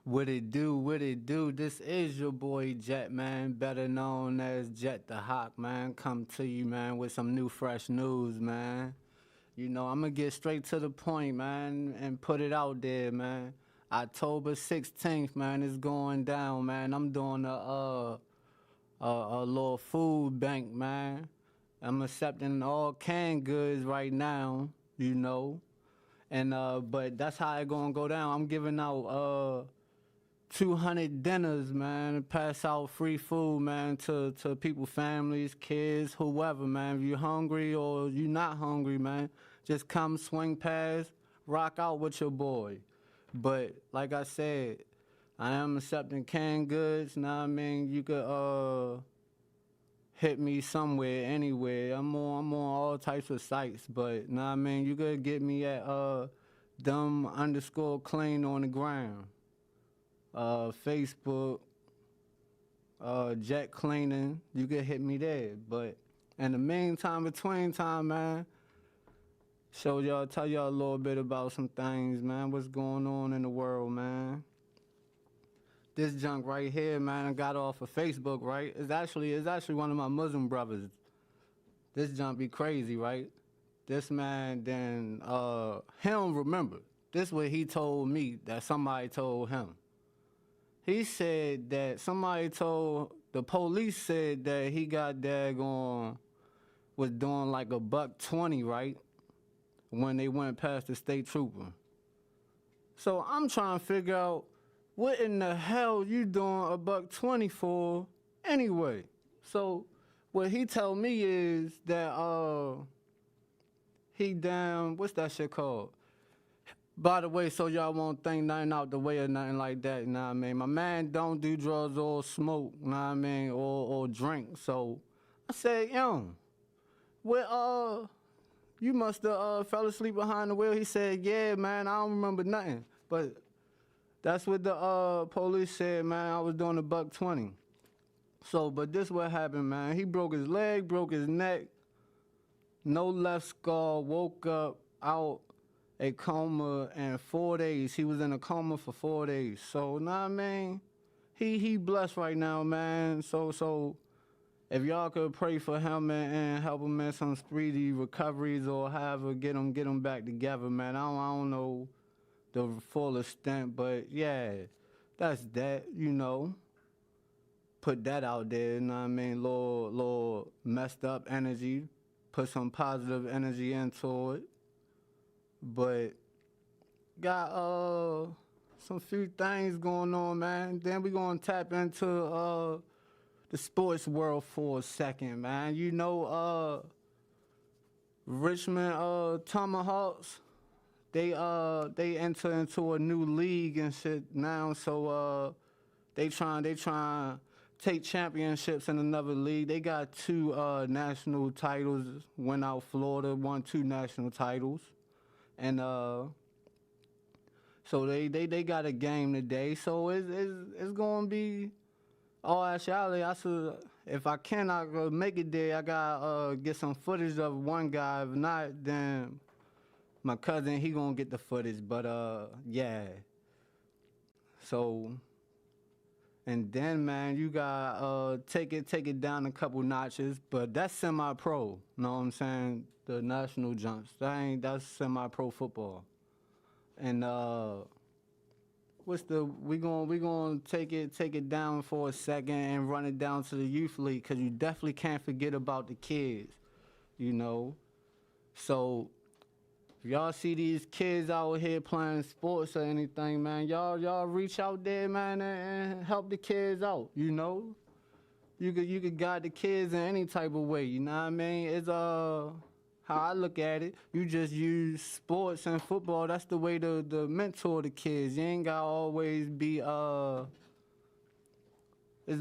What it do, what it do? This is your boy Jet, man, better known as Jet the Hawk, man. Come to you, man, with some new fresh news, man. You know, I'm gonna get straight to the point, man, and put it out there, man. October 16th, man, is going down, man. I'm doing a little food bank, man. I'm accepting all canned goods right now, you know. And but that's how it gonna go down. I'm giving out 200 dinners, man. Pass out free food, man, to people, families, kids, whoever, man. If you're hungry or you're not hungry, man, just come swing past, rock out with your boy. But like I said, I am accepting canned goods. Now I mean, you could hit me somewhere, anywhere. I'm on all types of sites, but now I mean, you could get me at dumb_clean on the ground. Facebook, jet cleaning, you can hit me there. But in the meantime, between time, man, tell y'all a little bit about some things, man. What's going on in the world, man? This junk right here, man, I got off of Facebook, right? It's actually one of my Muslim brothers. This junk be crazy, right? This man then him remember. This what he told me that somebody told him. He said that the police said that he got daggone, was doing like a $120, right? When they went past the state trooper. So I'm trying to figure out what in the hell you doing a $120 for anyway. So what he told me is that he down, what's that shit called? By the way, so y'all won't think nothing out the way or nothing like that, you know what I mean? My man don't do drugs or smoke, you know what I mean, or drink. So I said, yo, well, you must have fell asleep behind the wheel. He said, yeah, man, I don't remember nothing. But that's what the police said, man. I was doing a $120. So, but this what happened, man. He broke his leg, broke his neck, no left skull, woke up out a coma in 4 days. He was in a coma for 4 days. So, know what I mean? He blessed right now, man. So if y'all could pray for him and help him in some speedy recoveries or however get him back together, man. I don't know the full extent, but yeah, that's that, you know. Put that out there, you know what I mean? Little messed up energy. Put some positive energy into it. But got some few things going on, man. Then we gonna tap into the sports world for a second, man. You know, Richmond Tomahawks, they enter into a new league and shit now. So they trying take championships in another league. They got two national titles. Went out Florida, won two national titles. And so they got a game today. So it's gonna be. Oh, actually, if I cannot make it there, I gotta get some footage of one guy. If not, then my cousin he gonna get the footage. But yeah. So and then man, you got take it down a couple notches. But that's semi-pro. Know what I'm saying? The national jumps. That's semi-pro football. And we gonna take it down for a second and run it down to the youth league, because you definitely can't forget about the kids, you know. So if y'all see these kids out here playing sports or anything, man, y'all reach out there, man, and help the kids out, you know. You could guide the kids in any type of way, you know what I mean? It's how I look at it, you just use sports and football. That's the way to mentor the kids. You ain't gotta always be there's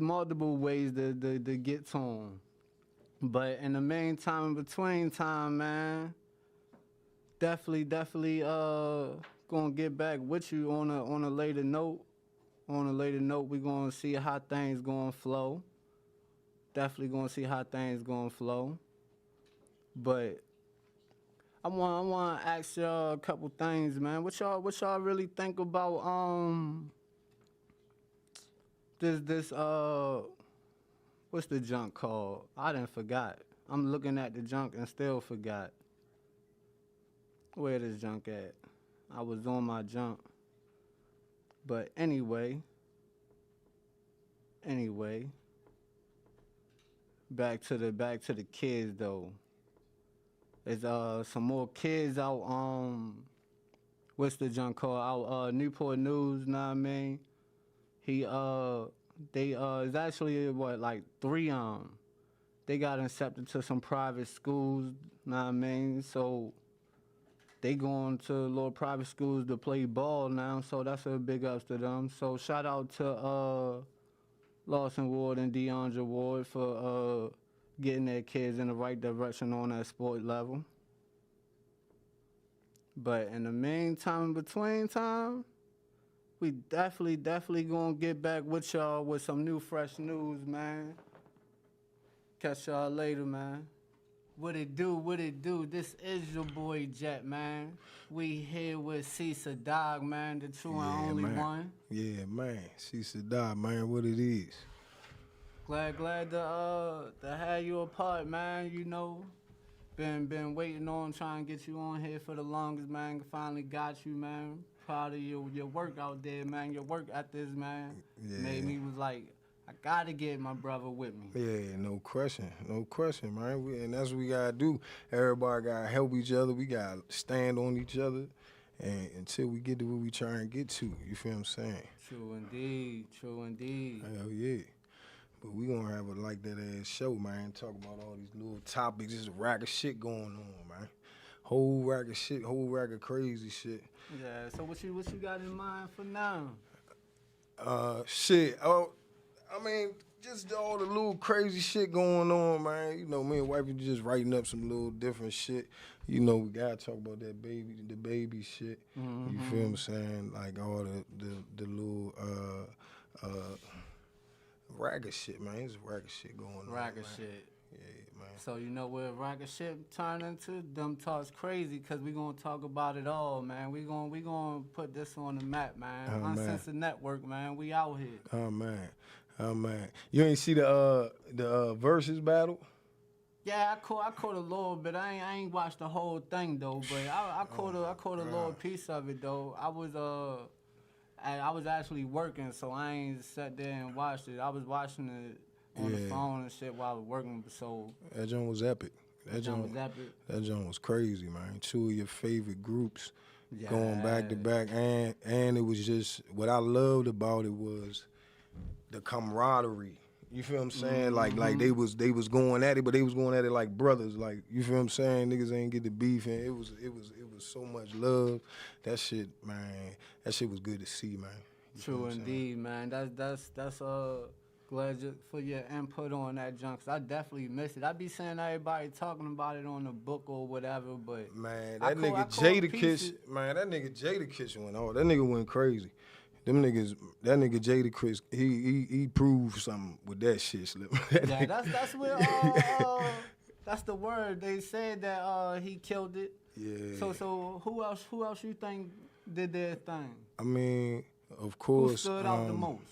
multiple ways to get to them. But in the meantime, in between time, man, definitely gonna get back with you on a later note. On a later note, we gonna see how things gonna flow. Definitely gonna see how things gonna flow. But I want to ask y'all a couple things, man. What y'all really think about this what's the junk called? I done forgot. I'm looking at the junk and still forgot. Where this junk at? I was on my junk. But anyway, back to the kids though. There's some more kids out what's the junk called? Out Newport News, know what I mean? He they it's actually what like three they got accepted to some private schools, know what I mean? So they going to little private schools to play ball now, so that's a big ups to them. So shout out to Lawson Ward and DeAndre Ward for getting their kids in the right direction on that sport level. But in the meantime, in between time, we definitely gonna get back with y'all with some new fresh news, man. Catch y'all later, man. What it do? This is your boy Jet, man. We here with Cecil Dog, man, the true and only man. one. Yeah, man. Cecil Dog, man, what it is. Glad to have you a part, man. You know, been waiting on trying to get you on here for the longest, man. Finally got you, man. Proud of your work out there, man. Your work ethics, man. Yeah. Made me was like, I gotta get my brother with me. Yeah, no question, man. And that's what we gotta do. Everybody gotta help each other. We gotta stand on each other, and until we get to where we trying to get to. You feel what I'm saying? True indeed. Hell yeah. But we gonna have a like that ass show, man. Talk about all these little topics. Just a rack of shit going on, man. Whole rack of shit, whole rack of crazy shit. Yeah. So what you got in mind for now? Shit. Oh, I mean, just all the little crazy shit going on, man. You know, me and wifey just writing up some little different shit. You know, we gotta talk about that the baby shit. Mm-hmm. You feel what I'm saying? Like all the little ragged shit, man. There's ragged shit going on. Ragged shit. Yeah, man. So you know where ragged shit turn into? Them talks crazy, cause we gonna talk about it all, man. We gonna put this on the map, man. Uncensored Network, man. We out here. Oh man. You ain't see the versus battle? Yeah, I caught a little bit. I ain't watched the whole thing though, but I caught a little piece of it though. I was actually working, so I ain't sat there and watched it. I was watching it on the phone and shit while I was working. So that joint was epic. That joint was crazy, man. Two of your favorite groups going back to back, and it was just what I loved about it was the camaraderie. You feel what I'm saying? Mm-hmm. Like they was going at it, but they was going at it like brothers. Like, you feel what I'm saying? Niggas ain't get the beef, and it was so much love. That shit, man. That shit was good to see, man. True indeed, man. That's glad for your input on that junk. 'Cause I definitely missed it. I be seeing everybody talking about it on the book or whatever, but man, that nigga Jadakiss went off. That nigga went crazy. Them niggas, that nigga Jadakiss, he proved something with that shit, Slip. Yeah, that's what that's the word. They said that he killed it. Yeah. So who else you think did their thing? I mean, of course. Who stood out the most?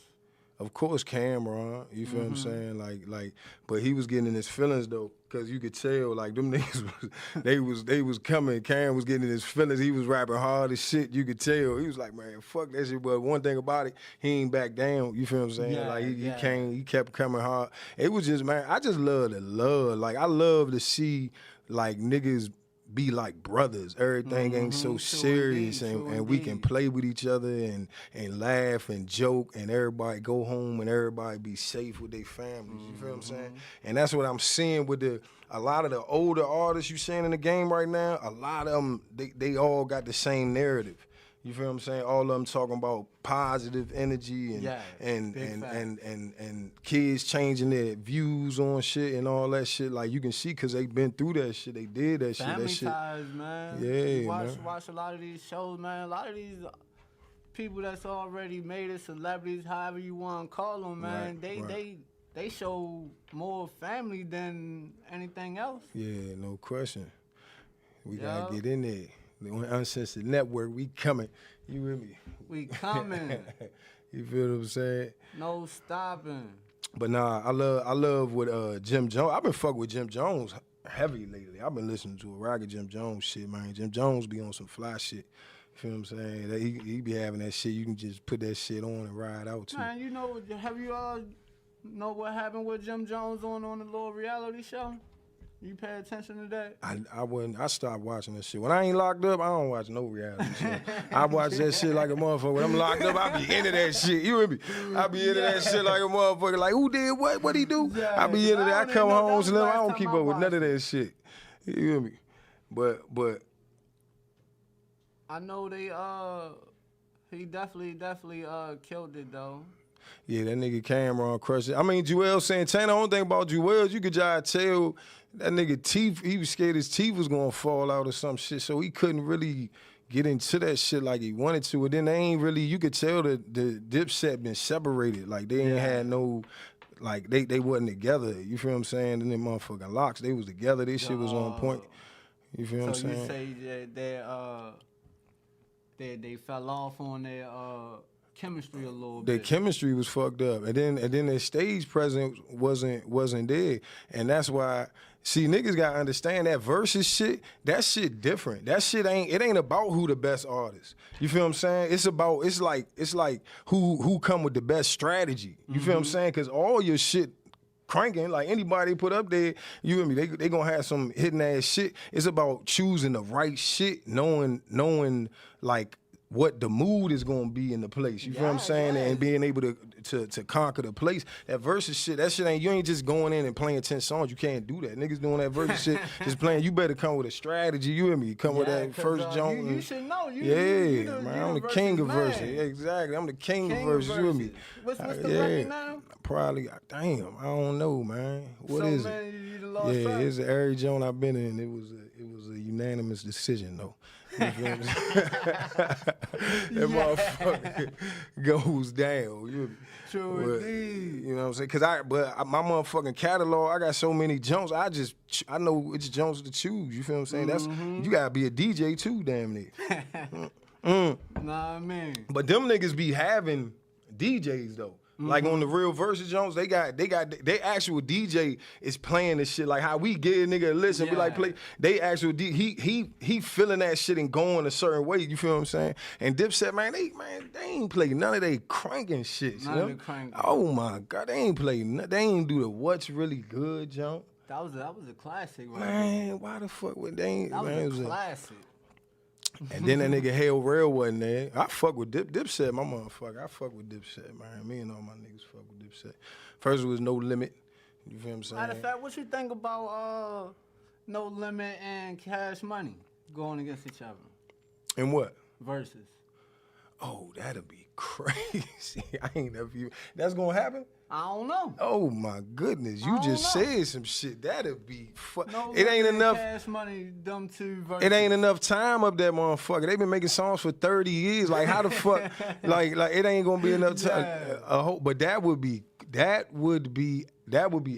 Of course, Cameron. You feel what I'm saying? Like, but he was getting in his feelings though, cause you could tell like them niggas they was coming. Cam was getting in his feelings. He was rapping hard as shit. You could tell. He was like, man, fuck that shit. But one thing about it, he ain't back down. You feel what I'm saying? Yeah, like he kept coming hard. It was just, man, I just love the love. Like I love to see like niggas be like brothers. Everything ain't so serious, and we can play with each other and laugh and joke, and everybody go home and everybody be safe with their families. You feel what I'm saying? And that's what I'm seeing with a lot of the older artists you seeing in the game right now. A lot of them, they all got the same narrative. You feel what I'm saying? All of them talking about positive energy and kids changing their views on shit and all that shit. Like you can see because they been through that shit. They did that shit. Family ties, man. Yeah, watch a lot of these shows, man. A lot of these people that's already made it celebrities, however you want to call them, man. They show more family than anything else. Yeah, no question. We gotta get in there. On Uncensored Network, we coming. You with me? We coming. You feel what I'm saying? No stopping. But nah, I love with Jim Jones. I've been fucking with Jim Jones heavy lately. I've been listening to a rock of Jim Jones shit, man. Jim Jones be on some fly shit. You feel what I'm saying? That he be having that shit. You can just put that shit on and ride out to. Man, you know, have you know what happened with Jim Jones on the little reality show? You pay attention to that? I stopped watching that shit. When I ain't locked up, I don't watch no reality show. I watch that shit like a motherfucker. When I'm locked up, I be into that shit. You hear me? I be into that shit like a motherfucker. Like, who did what? What'd he do? Yeah, I be into that. I come home, Slim. I don't keep up with none of it. that shit. You hear me? But I know he definitely killed it though. yeah, that nigga Cameron crushed it. I mean, Joel Santana, the only thing about Joel is you could just tell that nigga teeth, he was scared his teeth was gonna fall out or some shit, so he couldn't really get into that shit like he wanted to. And then they ain't really, you could tell that the Dipset been separated. Like they ain't had no, like they wasn't together. You feel what I'm saying? And them motherfucking locks, they was together. This shit was on point. You feel what I'm saying? So you say they fell off on their chemistry a little bit. Their chemistry was fucked up, and then their stage presence wasn't there, and that's why. See, niggas gotta understand that versus shit. That shit different. That shit ain't about who the best artist. You feel what I'm saying? It's like who come with the best strategy. You feel what I'm saying? Cause all your shit cranking, like anybody put up there, you and me, they gonna have some hidden ass shit. It's about choosing the right shit, knowing like what the mood is gonna be in the place. You feel what I'm saying? And being able to conquer the place. That versus shit, that shit you ain't just going in and playing 10 songs. You can't do that. Niggas doing that versus shit, just playing. You better come with a strategy. You and me, come with that first joint. You should know. Man, I'm the king of verses. Yeah, exactly. I'm the king of verses. You and me. What's the record now? Probably, damn, I don't know, man. What is it? You lost track. It's every joint I've been in. It was a unanimous decision though. You feel what I'm saying? That motherfucker goes down. True indeed. You know what I'm saying? My motherfucking catalog, I got so many joints. I know which joints to choose. You feel what I'm saying? That's you gotta be a DJ too, damn near. Nah, man. But them niggas be having DJs though. Like on the real Versus Jones, they actual DJ is playing this shit. Like how we get a nigga to listen, we like play. They actual he feeling that shit and going a certain way. You feel what I'm saying? And Dipset, man, they ain't play none of they cranking shit. None of the cranking. Oh my God, they ain't play. They ain't do the what's really good jump. That was a classic, right? Man, why the fuck would they ain't? That man, was a classic. And then that nigga Hell Rail wasn't there. I fuck with Dipset, my motherfucker. I fuck with Dipset, man. Me and all my niggas fuck with Dipset. First it was No Limit. You feel what I'm saying? Matter of fact, what you think about No Limit and Cash Money going against each other? And what? Versus. Oh, that'll be crazy. I ain't never even. That's gonna happen? I don't know. Oh my goodness, you just said some shit. That'll be No it ain't Limit enough. Cash Money, them two verses. It ain't enough time up that motherfucker. They been making songs for 30 years. Like how the fuck? like it ain't gonna be enough time. But that would be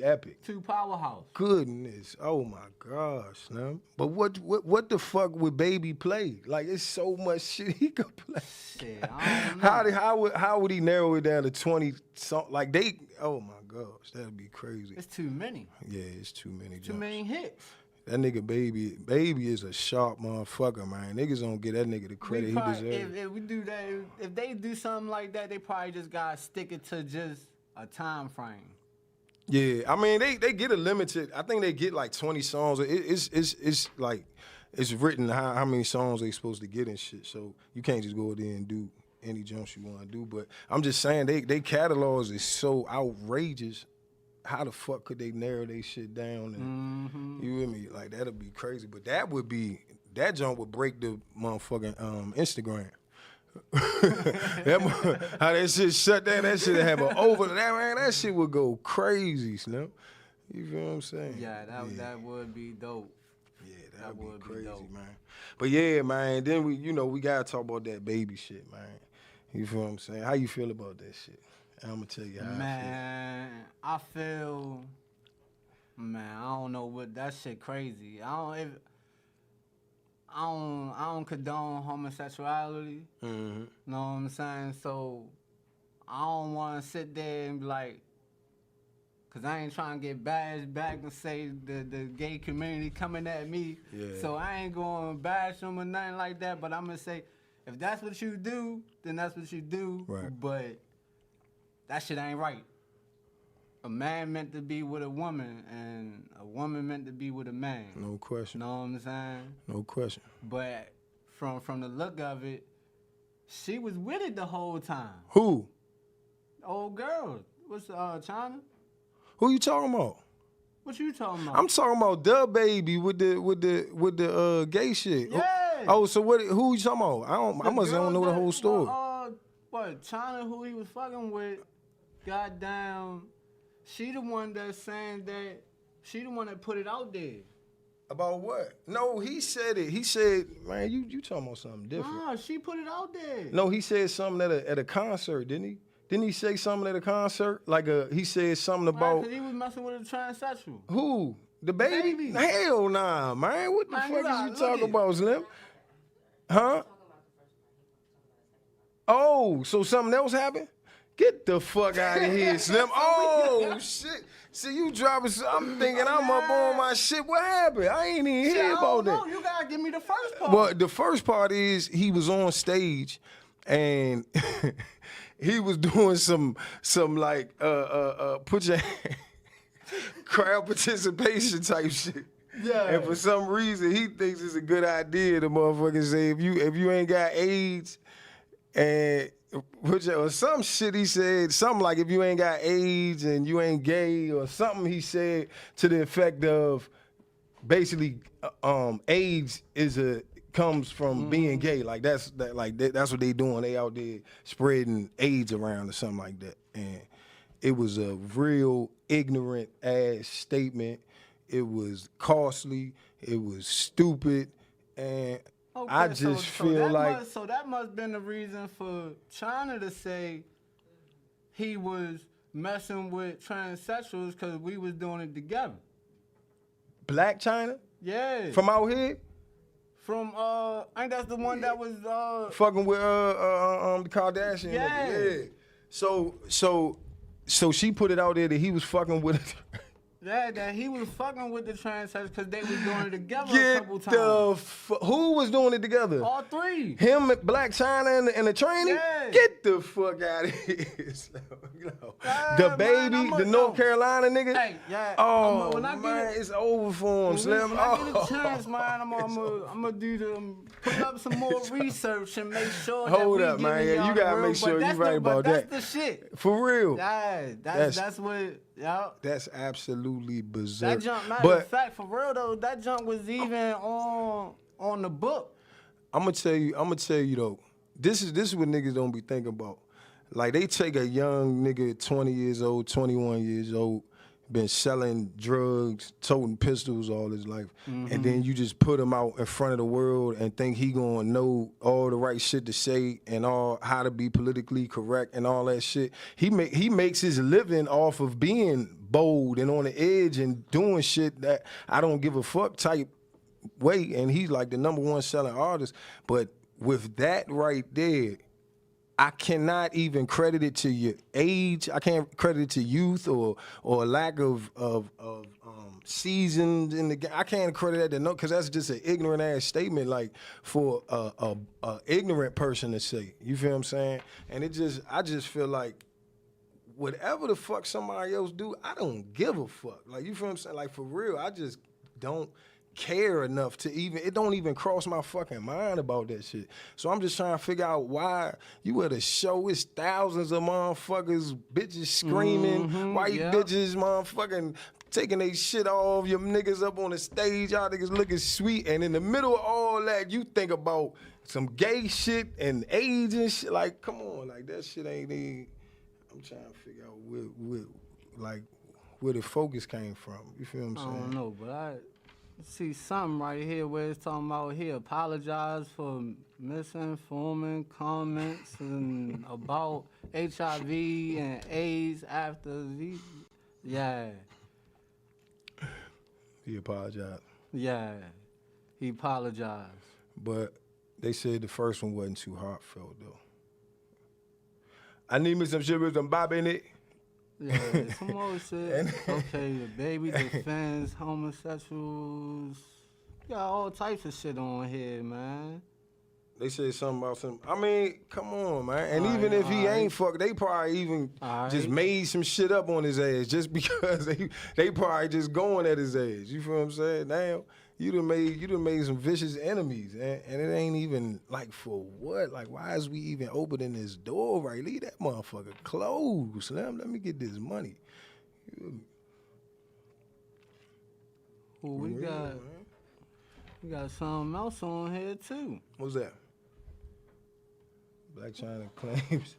epic. Two powerhouse. Goodness, oh my gosh, man. But what the fuck would Baby play? Like it's so much shit he could play. Shit, I don't know. How would he narrow it down to 20 songs? Like oh my gosh, that'd be crazy. It's too many. Yeah, it's too many. Too many hits. That nigga Baby is a sharp motherfucker, man. Niggas don't get that nigga the credit he deserves. If we do that, if they do something like that, they probably just gotta stick it to just a time frame. Yeah, I mean they get a limited. I think they get like 20 songs. It's like it's written how many songs they supposed to get and shit. So you can't just go there and do any jumps you want to do. But I'm just saying they catalogs is so outrageous. How the fuck could they narrow they shit down? And you with me? Like that'd be crazy. But that jump would break the motherfucking Instagram. How that shit shut down, that shit have an over that man, that shit would go crazy, Slim. You feel what I'm saying? Yeah, that would be dope. Yeah, that would be crazy, man. But yeah, man, then we gotta talk about that Baby shit, man. You feel what I'm saying? How you feel about that shit? I'm gonna tell you how I feel. Man, I don't know what that shit crazy. I don't condone homosexuality. Mm-hmm. Know what I'm saying? So I don't want to sit there and be like, cause I ain't trying to get bashed back and say the gay community coming at me. Yeah. So I ain't going to bash them or nothing like that. But I'm going to say, if that's what you do, then that's what you do. Right. But that shit ain't right. A man meant to be with a woman, and a woman meant to be with a man. No question. Know what I'm saying? No question. But from the look of it, she was with it the whole time. Who? Old girl. What's China? Who you talking about? What you talking about? I'm talking about the baby with the gay shit. Yeah. Oh, so what? Who you talking about? I must don't know the whole story. What? China, who he was fucking with? Goddamn. She the one that's saying that. She the one that put it out there. About what? No, he said it. He said, man, you talking about something different. Nah, she put it out there. No, he said something at a concert, didn't he? Didn't he say something at a concert? Like he said something about. Because he was messing with a transsexual. Who? The baby? Hell nah, man. What the Man, fuck is you talking it. about, Slim? Huh? Oh, so something else happened? Get the fuck out of here, Slim. Oh, shit. See, you dropping, I'm thinking I'm up on my shit. What happened? I ain't even hear about that. You gotta give me the first part. Well, the first part is he was on stage and he was doing some like put your crowd participation type shit. Yeah. And for some reason he thinks it's a good idea to motherfucking say if you ain't got AIDS and or some shit he said, something like if you ain't got AIDS and you ain't gay or something he said to the effect of basically AIDS comes from being gay. Like that's what they doing. They out there spreading AIDS around or something like that. And it was a real ignorant ass statement. It was costly. It was stupid. And okay, I just feel like so that must have been the reason for China to say he was messing with transsexuals because we was doing it together. Black China? Yeah. From out here? From I think that's the one that was fucking with the Kardashian. Yeah. Nigga. Yeah. So she put it out there that he was fucking with Yeah, that he was fucking with the transsexuals because they was doing it together a Get couple times. who was doing it together? All three. Him, Black China, and the trainee? Yeah. Get the fuck out of here. The baby, man, the North Carolina nigga? Hey, yeah. Oh, when I man, it's over for him, Slim. When I get a chance, man, I'm gonna do put up some more research and make sure Hold that up, we man. giving Yeah, y'all you the gotta real, make sure but you right about that. That's the shit. For real. Yeah, that's what, yeah. That's absolutely berserk. That jump, matter of fact, for real though, that jump was even on the book. I'm gonna tell you though, this is what niggas don't be thinking about. Like they take a young nigga, 20 years old, 21 years old, been selling drugs, toting pistols all his life, and then you just put him out in front of the world and think he gonna know all the right shit to say and all how to be politically correct and all that shit. He makes his living off of being bold and on the edge and doing shit that I don't give a fuck type way, and he's like the #1 selling artist. But with that right there, I cannot even credit it to your age. I can't credit it to youth or lack of seasoned in the game. I can't credit that to no, because that's just an ignorant ass statement, like for a ignorant person to say. You feel what I'm saying? And I just feel like whatever the fuck somebody else do, I don't give a fuck. Like, you feel what I'm saying? Like, for real, I just don't care enough to it don't even cross my fucking mind about that shit. So I'm just trying to figure out why you at a show, it's thousands of motherfuckers, bitches screaming, white bitches, motherfucking taking they shit off, your niggas up on the stage, y'all niggas looking sweet, and in the middle of all that, you think about some gay shit and AIDS and shit. Like, come on, like that shit ain't even. I'm trying to figure out where the focus came from. You feel what I'm saying? I don't know, but I see something right here where it's talking about here. Apologize for misinforming comments and about HIV and AIDS after the. Yeah. He apologized. Yeah. He apologized. But they said the first one wasn't too heartfelt though. I need me some shit with some bop in it. Yeah, some more shit. Okay, the baby defends homosexuals. Got all types of shit on here, man. They said something about some. I mean, come on, man. And All even right, if he all ain't right. fucked, they probably even All just right. made some shit up on his ass just because they probably just going at his ass. You feel what I'm saying? Damn, you done made some vicious enemies, and it ain't even like for what? Like, why is we even opening this door? Right, leave that motherfucker closed. Slim. Let me get this money. Who we For real, got? man. We got something else on here too. What's that? Black China claims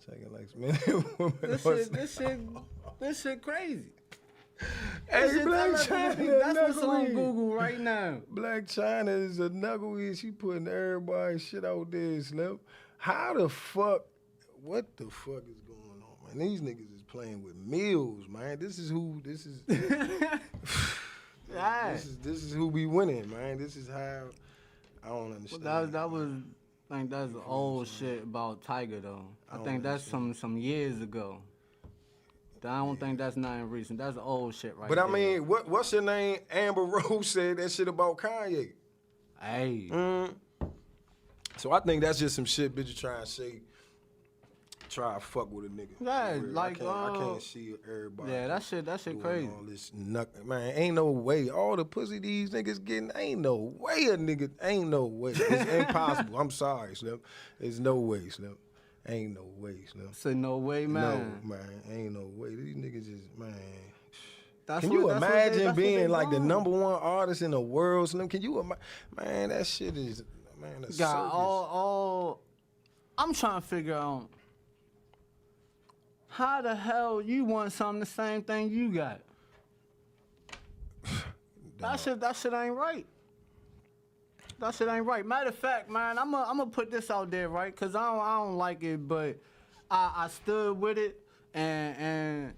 second likes men and women. This shit crazy. Hey, Black China, That's what's on knucklehead. Google right now. Black China is a knucklehead. She putting everybody's shit out there, Slim. How the fuck? What the fuck is going on, man? These niggas is playing with meals, man. This is who. This is. Right. This is who we winning, man. This is how. I don't understand. That was. I think that's old shit about Tiger though. I don't think that's some years ago. I don't think that's nothing recent. That's old shit right But there. I mean, what's your name? Amber Rose said that shit about Kanye. Hey. So I think that's just some shit bitches trying to say. Try to fuck with a nigga. Yeah, For real. like, I can't see everybody. Yeah, that shit doing crazy. All this man, ain't no way. All the pussy these niggas getting, ain't no way a nigga, ain't no way. It's impossible. I'm sorry, Slim. There's no way, Slim. Ain't no way, Slim. Say no way, man. No, man, ain't no way. These niggas just, man. That's Can you what- that's what they- imagine that's what being they like the doing. #1 artist in the world, Slim? Can you imagine? Man, that shit is, man, a Got circus. all. I'm trying to figure out how the hell you want something the same thing you got. That shit ain't right. That shit ain't right. Matter of fact, man, I'm gonna put this out there, right? Cause I don't like it, but I stood with it, and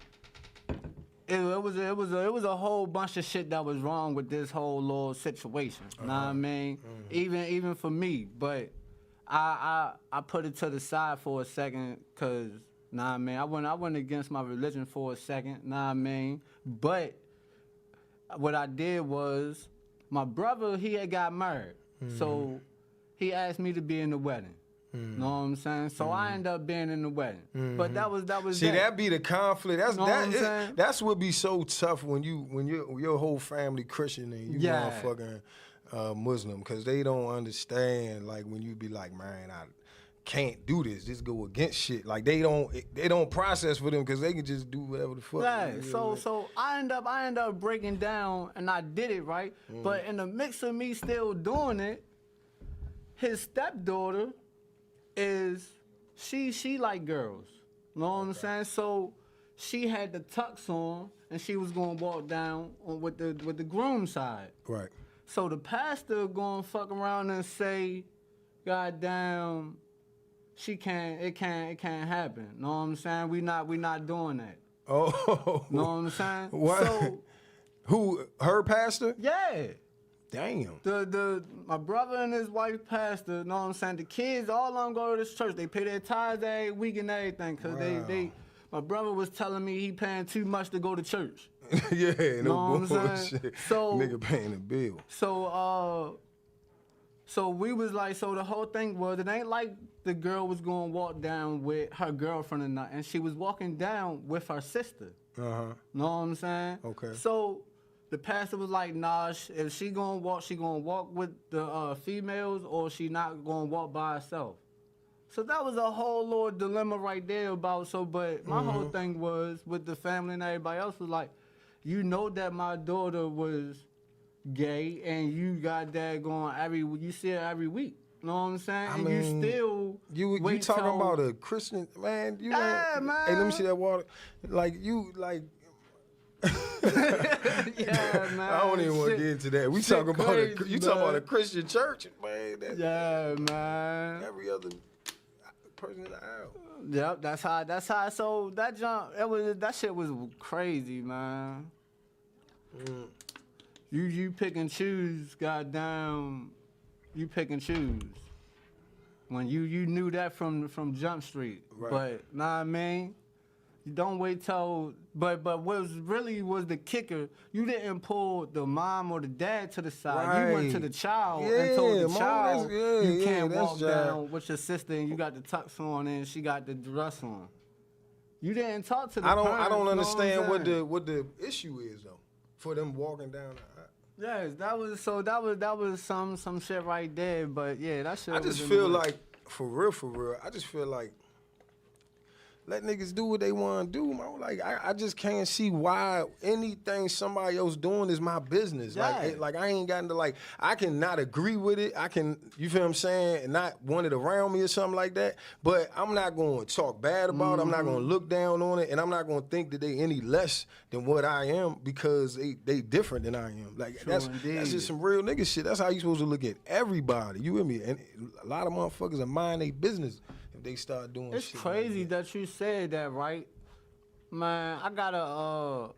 it was a whole bunch of shit that was wrong with this whole little situation. Know what I mean? Even for me, but I put it to the side for a second, cause nah, I mean, I went against my religion for a second. Nah, I mean, but what I did was my brother he had got married, so he asked me to be in the wedding. Know what I'm saying? So I ended up being in the wedding. But that was See, that. that be the conflict. That's Know what I'm that. saying? That's what be so tough when your whole family Christian and you Yeah. motherfucking Muslim, because they don't understand. Like when you be like, man, I can't do this. Just go against shit. Like they don't process for them because they can just do whatever the fuck. Right. You So know? so I end up breaking down and I did it right. But in the mix of me still doing it, his stepdaughter is she like girls. Know what I'm saying? So she had the tux on and she was gonna walk down with the groom side. Right. So the pastor gonna fuck around and say, goddamn, it can't happen. Know what I'm saying? We not doing that. Oh. Know what I'm saying? What? So Who? Her pastor? yeah. Damn. My brother and his wife pastor, know what I'm saying? The kids, all of them go to this church. They pay their tithes every week and everything. Cause Wow. my brother was telling me he paying too much to go to church. Yeah, Know no what I'm saying? bullshit. So- Nigga paying the bill. So we was like, so the whole thing was, it ain't like the girl was going to walk down with her girlfriend or nothing. She was walking down with her sister. Uh-huh. Know what I'm saying? Okay. So the pastor was like, nah, if she gonna walk with the females, or she not gonna walk by herself. So that was a whole little dilemma right there about, but my whole thing was with the family and everybody else was like, you know that my daughter was gay and you got that going you see her every week. Know what I'm saying? I and mean, you still You wait talking till- about a Christian man? You Yeah, ain't- man. Hey, let me see that water. Like you, like Yeah, man. I don't even want to Shit- get into that. We shit talking about crazy, you talking about man. a Christian church, man. That, Yeah, man. Every other person in the aisle. Yep, that's how. So that shit was crazy, man. You pick and choose, goddamn. You pick and choose. When you knew that from Jump Street. Right. But nah, I mean, you don't wait till. But what was the kicker? You didn't pull the mom or the dad to the side. You went to the child and told the Mom, child you can't that's walk job. down with your sister and you got the tux on and she got the dress on. You didn't talk to the I parents, don't you know understand what I'm saying? what the issue is though. For them walking down. Yes, that was some shit right there. But yeah, that shit. I was just in feel the way. like for real. I just feel like let niggas do what they want to do, man. Like I just can't see why anything somebody else doing is my business. Yeah. Like I ain't gotten to like I can not agree with it. I can, you feel what I'm saying, and not want it around me or something like that. But I'm not going to talk bad about it. I'm not going to look down on it, and I'm not going to think that they any less than what I am because they different than I am. Like that's just some real nigga shit. That's how you supposed to look at everybody. You with me? And a lot of motherfuckers are mind their business. They start doing It's shit. crazy like that you said that, right? Man, I got a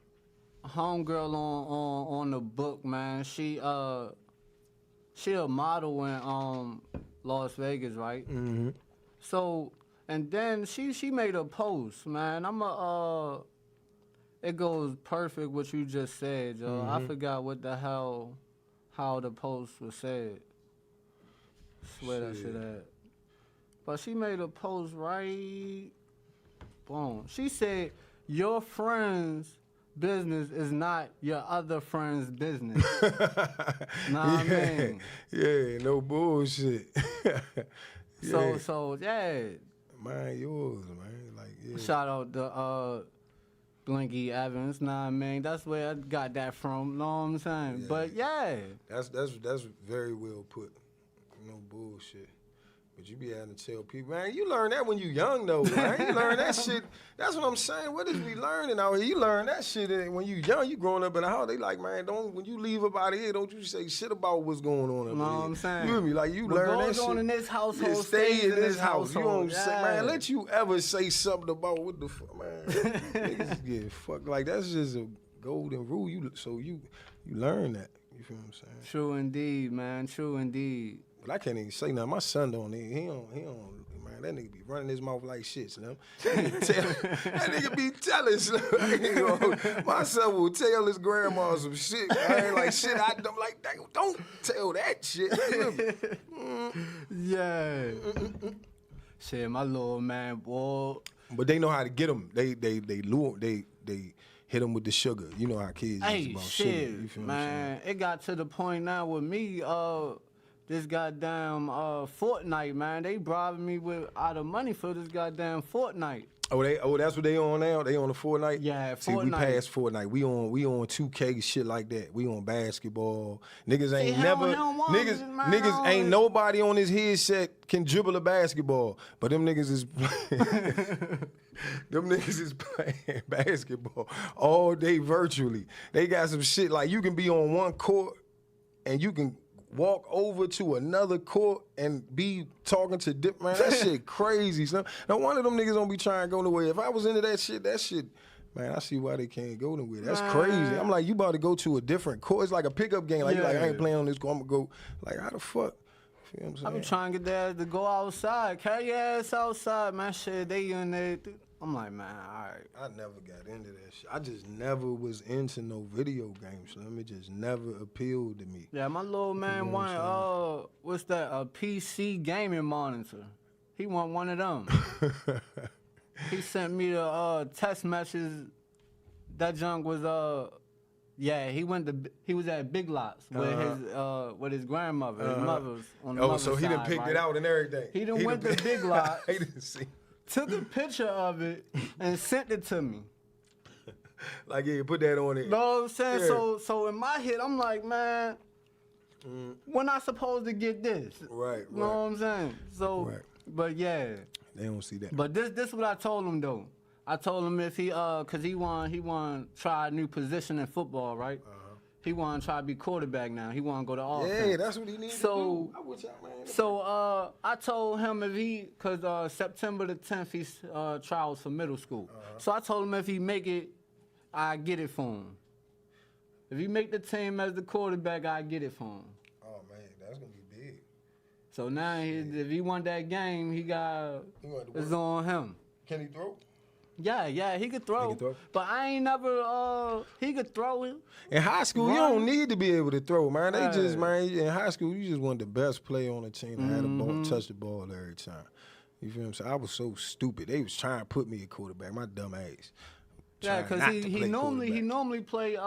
homegirl on the book, man. She a model in Las Vegas, right? Mm-hmm. So and then she made a post, man. It goes perfect what you just said, yo. I forgot what the hell how the post was said. Swear that shit at. But she made a post right. Boom. She said, "Your friend's business is not your other friend's business." Nah, I mean. Yeah, no bullshit. So yeah. Mind yours, man. Like, yeah. Shout out to Blinky Evans. Nah, I mean, that's where I got that from. Know what I'm saying? Yeah. But yeah. That's very well put. No bullshit. But you be having to tell people, man, you learn that when you young though, man. You learn that shit. That's what I'm saying. What is we learning out here? You learn that shit when you young. You growing up in the house. They like, man, when you leave up out of here, don't you say shit about what's going on up You know what here. I'm saying? You with me? Like you What learn that goes shit. on in this household Yeah, stay in this house. You household. don't say, man, let you ever say something about what the fuck, man. Niggas get fucked. Like that's just a golden rule. You learn that. You feel what I'm saying? True indeed, man. True indeed. But I can't even say nothing. My son don't. He don't. Man, that nigga be running his mouth like shit, Slim. That nigga be telling Slim. My son will tell his grandma some shit. Man, like shit. I'm like, don't tell that shit. Yeah. Shit, my little man, boy. But they know how to get him. They lure. They hit him with the sugar. You know how kids is about sugar. You feel man. what I'm It got to the point now with me. This goddamn Fortnite, man. They bribing me with out of money for this goddamn Fortnite. Oh, that's what they on now? They on the Fortnite? Yeah, See, we Fortnite. past Fortnite. We on 2K shit like that. We on basketball. Niggas ain't niggas ain't nobody on this headset can dribble a basketball. But them niggas is playing basketball all day virtually. They got some shit like you can be on one court and you can walk over to another court and be talking to man, that shit crazy, son. Now one of them niggas don't be trying to go nowhere. If I was into that shit, man, I see why they can't go nowhere. That's crazy. I'm like, you about to go to a different court. It's like a pickup game. Like, you like, I ain't playing on this court. I'm gonna go. Like, how the fuck? You know what I'm saying? I be trying to get their ass to go outside. Carry your ass outside, man. Shit, they in there. I'm like, man, all right. I never got into that shit. I just never was into no video games. So it just never appealed to me. Yeah, my little man wanted, what's that, a PC gaming monitor. He want one of them. He sent me the text messages. That junk was, he was at Big Lots with his grandmother. His mother's on the mother's so he side, done picked right? it out and everything. He done went to Big Lots. He done see. Took a picture of it and sent it to me. Like, yeah, put that on it. Know what I'm saying? Yeah. So in my head, I'm like, man, when I supposed to get this? Right. You know what I'm saying? So, but yeah. They don't see that. But this what I told him though. I told him if he cause he want to try a new position in football, right? He want to try to be quarterback now. He want to go to offense. Yeah, that's what he needs to do. I wish I, man. So I told him cause September the 10th he's trials for middle school. So I told him if he make it, I get it for him. If he make the team as the quarterback, I get it for him. Oh man, that's gonna be big. So now if he won that game, it's on him. Can he throw? Yeah, he could throw. But I ain't never, he could throw it. In high school, you don't need to be able to throw, man. They just, man, in high school, you just want the best player on the team to have the ball, touch the ball every time. You feel what I'm saying? I was so stupid. They was trying to put me at quarterback, my dumb ass. Yeah, because he normally play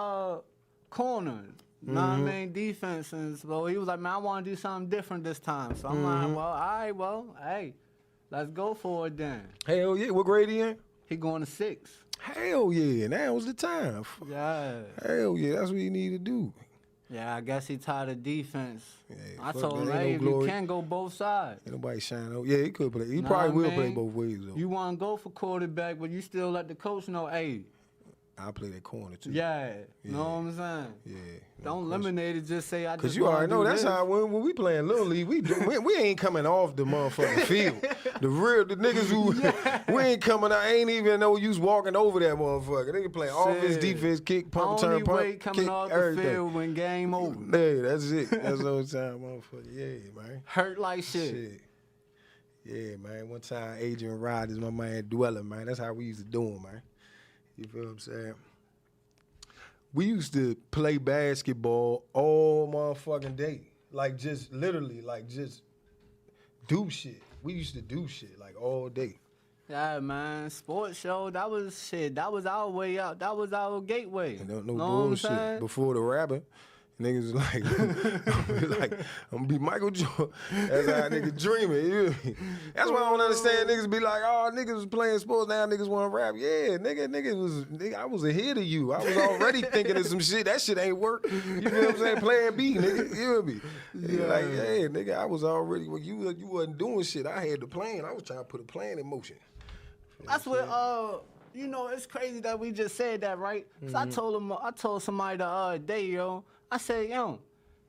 corner. Know what I mean? Defense. And so he was like, man, I want to do something different this time. So I'm like, well, all right, hey, let's go for it then. Hell yeah. What grade he in? He going to 6. Hell yeah. Now was the time. Yeah. Hell yeah. That's what you need to do. Yeah, I guess he tired of defense. Yeah, I told him, hey, if you can go both sides. Ain't nobody shine out. Yeah, he could play. He probably will play both ways, though. You want to go for quarterback, but you still let the coach know, hey, I play that corner, too. Yeah. Know what I'm saying? Yeah. Don't eliminate it, just say I just Because you already know that's how when we playing Little League, we ain't coming off the motherfucking field. The niggas who we ain't coming out, ain't even no use walking over that motherfucker. They can play offense, defense, kick, pump, turn, pump, way coming kick, off everything. the field when game over. Yeah, that's it. That's all the time, motherfucker. Yeah, man. Hurt like shit. Yeah, man. One time, Adrian Rod is my man Dweller, man. That's how we used to do him, man. You feel what I'm saying? We used to play basketball all motherfucking day. Like, just literally, like, just do shit. We used to do shit, like, all day. Yeah, man. Sports show, that was shit. That was our way out. That was our gateway. No bullshit. Before the rapping, niggas was like, I'm gonna be Michael Jordan. That's how niggas dreaming. You hear me? That's why I don't understand niggas be like, oh, niggas was playing sports, now niggas want to rap. Yeah, nigga, I was ahead of you. I was already thinking of some shit. That shit ain't work. You feel what I'm saying? Plan B, nigga. You hear me? Yeah. Like, yeah, nigga, I was already, when you wasn't doing shit, I had the plan. I was trying to put a plan in motion. That's what, you know, it's crazy that we just said that, right? Cause I told somebody the other day, yo, I said, yo,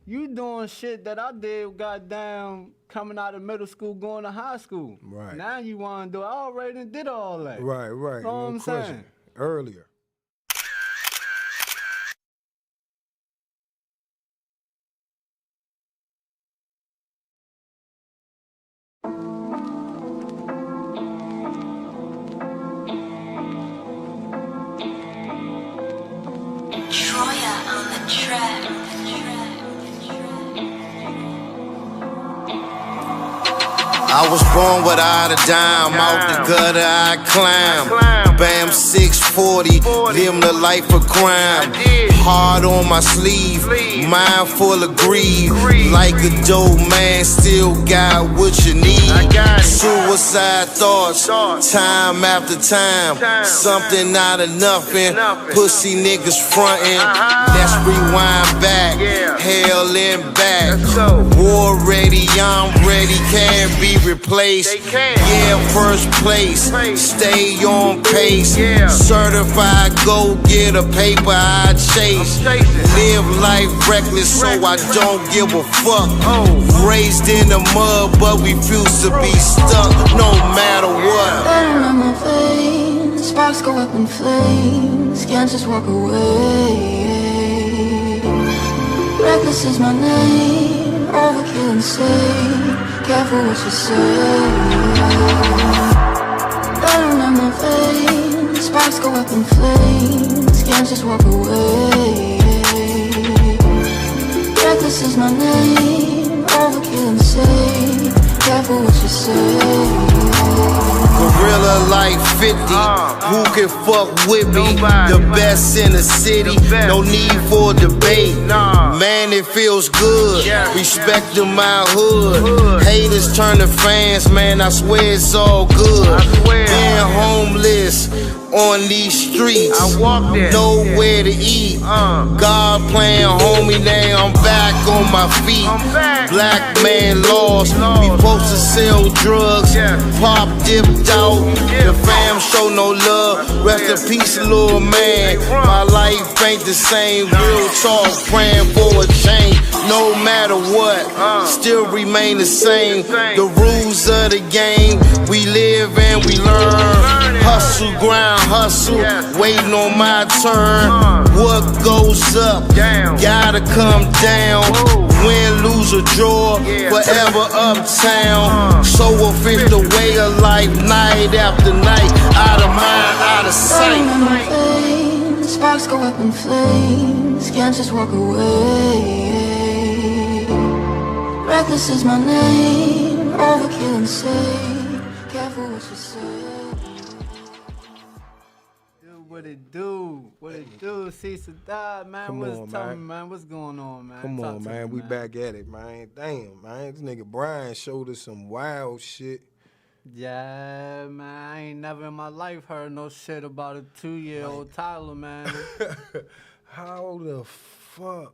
you doing shit that I did goddamn coming out of middle school, going to high school. Right. Now you want to do it. I already did all that. Right. Know what I'm saying? Earlier. I was born without a dime, out the gutter I climb. Bam 640, living the life of crime. Heart on my sleeve, mind full of greed. Like a dope man, still got what you need. Suicide thoughts, time after time. Something not enough and pussy niggas frontin'. Let's rewind back, hell and back. War ready, I'm ready, can't be replaced. Yeah, first place, stay on pace. Certified, go get a paper I chase. Live life reckless, so I don't give a fuck. Raised in the mud, but refuse to be stuck, no matter what. Burn on my veins, sparks go up in flames. Can't just walk away. Reckless is my name, overkill insane. Careful what you say. Burn on my veins, sparks go up in flames. Can't just walk away. Reckless is my name, overkill insane. Careful what you say. Gorilla like 50, who can fuck with me? The best in the city, no need for debate. Man, it feels good, respect to my hood. Haters turn to fans, man, I swear it's all good. Being homeless on these streets, nowhere to eat. God playing homie, now I'm back on my feet. Black man lost, we supposed to sell drugs. Pop dipped out, the fam show no love. Rest in peace, little man. My life ain't the same. Real talk, praying for a change. No matter what, still remain the same. The rules of the game, we live and we learn. Hustle, grind, hustle, waiting on my turn. What goes up, gotta come down. Win, lose or draw, forever uptown. So official way of life, night after night. Out of mind, out of sight. Sparks go up in flames, can't just walk away. Reckless is my name, overkill insane. Careful what you say. What it do? What it do? Cecil died, man. Come What's on, tell man. me, man? What's going on, man? Come Talk on, to man. me, We back at it, man. Damn, man. This nigga Brian showed us some wild shit. Yeah, man. I ain't never in my life heard no shit about a 2-year-old Tyler, man. How the fuck?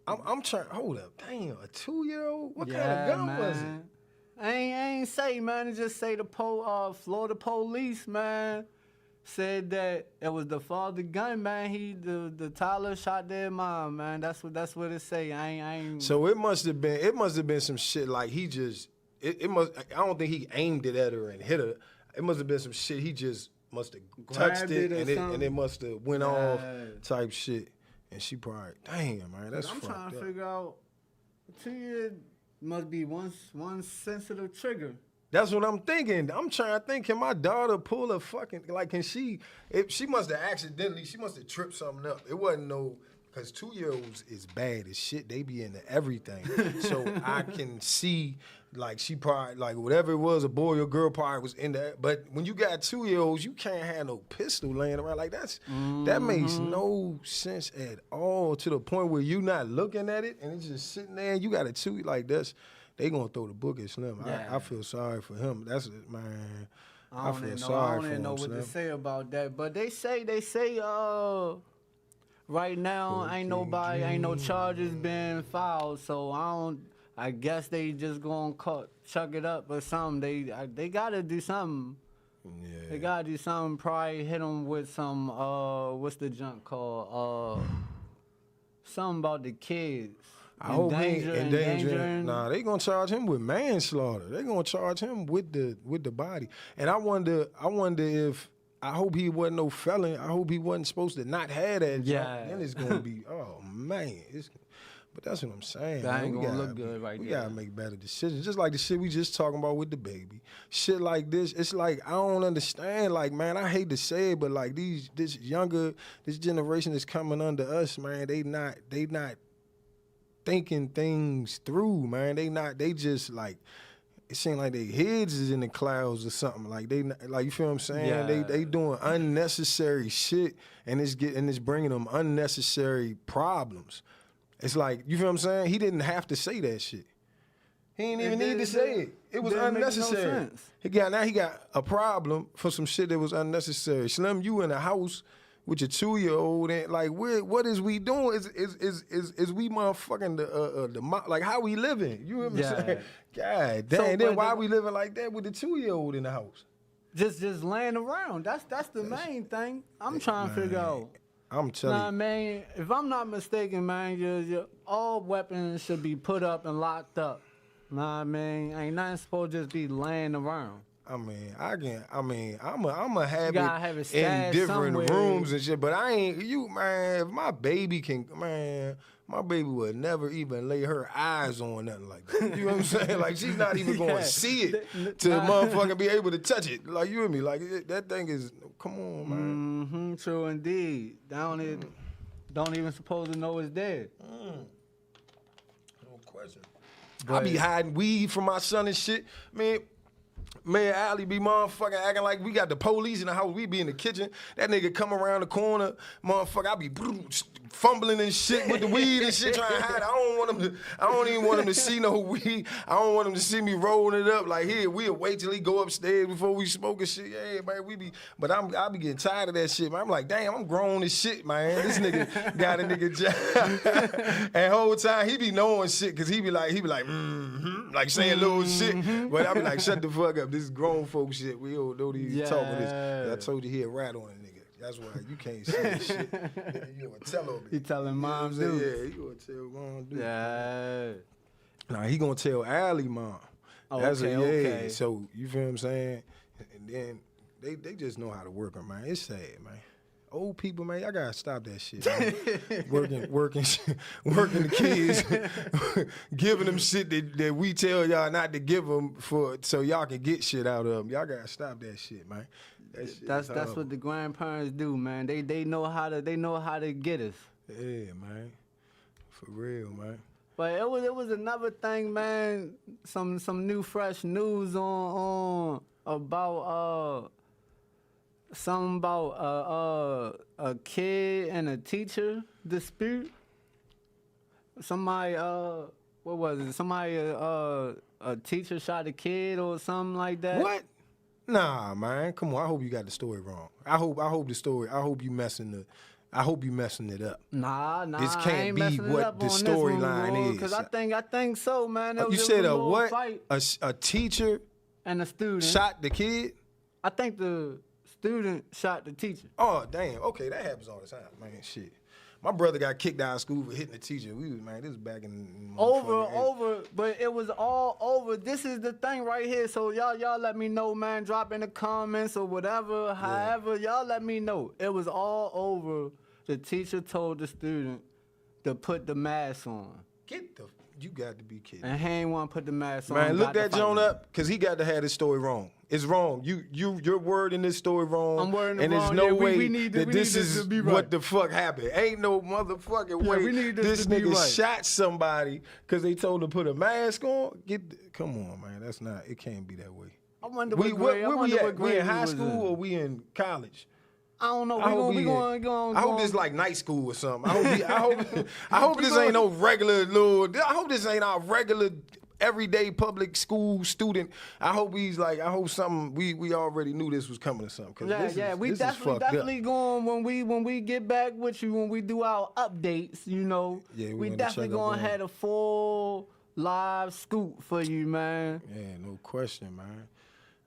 I'm trying. Hold up. Damn, a 2-year-old? What kind of gun was it? I ain't say, man. It just say the Florida police, man, said that it was the father gun, man. The Tyler shot their mom, man. That's what it say. I ain't. So it must have been some shit like he just. I don't think he aimed it at her and hit her. It must have been some shit. He just must have touched it and it must have went off type shit. And she probably, damn, man, that's fucked up. I'm trying to figure out. 2 years must be one sensitive trigger. That's what I'm thinking. I'm trying to think, can my daughter pull a fucking, like, can she, if she must have she must have tripped something up. It wasn't no, because 2-year-olds is bad as shit. They be into everything. So I can see, like, she probably, like, whatever it was, a boy or girl probably was in there. But when you got 2-year-olds, you can't have no pistol laying around. Like, that makes no sense at all, to the point where you not looking at it and it's just sitting there and you got a 2, like, they gonna throw the book at Slim. Yeah. I feel sorry for him. That's it, man. I feel sorry for him. I don't even know what to say about that. But they say, right now ain't no charges been filed. So I guess they just gonna chuck it up or something. They gotta do something. Yeah. They gotta do something. Probably hit them with some what's the junk called? Something about the kids. I hope he endangering. Nah, they gonna charge him with manslaughter. They gonna charge him with the body. And I wonder if, I hope he wasn't no felon. I hope he wasn't supposed to not have that. Yeah. Then it's gonna be, oh man. But that's what I'm saying. That ain't gonna look good right there. We gotta make better decisions. Just like the shit we just talking about with the baby. Shit like this, it's like, I don't understand. Like, man, I hate to say it, but like this generation that's coming under us, man, they not thinking things through, man. They just like, it seems like their heads is in the clouds or something. Like you feel what I'm saying? Yeah. They doing unnecessary shit and it's bringing them unnecessary problems. It's like, you feel what I'm saying? He didn't have to say that shit. He didn't even need to say it. It was unnecessary. No, he got a problem for some shit that was unnecessary. Slim, you in a house with your 2-year-old, and like, what is we doing? Is we motherfucking like, how we living? You know what I'm saying? God damn. So, then why we living like that with the 2-year-old in the house? Just laying around. That's the main thing. I'm trying to figure out. I'm telling you. Nah, man, if I'm not mistaken, man, all weapons should be put up and locked up. Nah, man, ain't nothing supposed to just be laying around. I'm a have it in different rooms and shit, but I ain't, man, if my baby my baby would never even lay her eyes on nothing like that. You know what I'm saying? Like, she's not even going to see it to motherfucking be able to touch it. Like, you and me, like, that thing is, come on, man. Mm-hmm, true indeed. Don't even supposed to know it's dead. No question. I be hiding weed from my son and shit, man. Man, Allie be motherfucking acting like we got the police in the house. We be in the kitchen. That nigga come around the corner, motherfucker. I be fumbling and shit with the weed and shit, trying to hide it. I don't even want him to see no weed. I don't want him to see me rolling it up. Like, here, we'll wait till he go upstairs before we smoke and shit. Yeah, man, but I be getting tired of that shit, man. I'm like, damn, I'm grown as shit, man. This nigga got a nigga job. And whole time he be knowing shit, cause he be like, like saying little shit. But I be like, shut the fuck up. This is grown folk shit. We don't know these talking this. I told you he a rat on a nigga. That's why you can't say this shit. You gonna tell him. He telling mom, dude. Yeah, he gonna tell mom, dude. Yeah. Nah, he gonna tell Allie mom. Oh, that's okay. So you feel what I'm saying? And then they just know how to work her, man. It's sad, man. Old people, man, y'all gotta stop that shit, man. working the kids, giving them shit that we tell y'all not to give them so y'all can get shit out of them. Y'all gotta stop that shit, man. That's what the grandparents do, man. They know how to get us. Yeah, man. For real, man. But it was another thing, man. Some new fresh news on about something about a kid and a teacher dispute. Somebody what was it? Somebody a teacher shot a kid or something like that. What? Nah, man. Come on. I hope you got the story wrong. I hope you messing it up. Nah. This I can't ain't be messing it what up the on this storyline one, is. Cause I think so, man. You said a little what? fight A teacher and a student shot the kid? I think the student shot the teacher. Oh, damn. Okay, that happens all the time, man. Shit. My brother got kicked out of school for hitting the teacher. This was back in Over, but it was all over. This is the thing right here. So y'all let me know, man. Drop in the comments or whatever. However, y'all let me know. It was all over. The teacher told the student to put the mask on. You got to be kidding. And he ain't want to put the mask on. Man, look that Joan up, because he got to have this story wrong. It's wrong. You're wording this story wrong. I'm wording it and wrong. there's no Yeah, way we need that this is to be right. what the fuck happened. Ain't no motherfucking way we need this to be nigga right. shot somebody because they told him to put a mask on. Come on, man. It can't be that way. I wonder Where we at? We in high was school or we in college? I don't know. We going. I hope this like night school or something. I hope this ain't no regular little. I hope this ain't our regular everyday public school student. I hope something. We already knew this was coming or something. We definitely going when we get back with you, when we do our updates. You know, we definitely gonna have a full live scoop for you, man. Yeah, no question, man.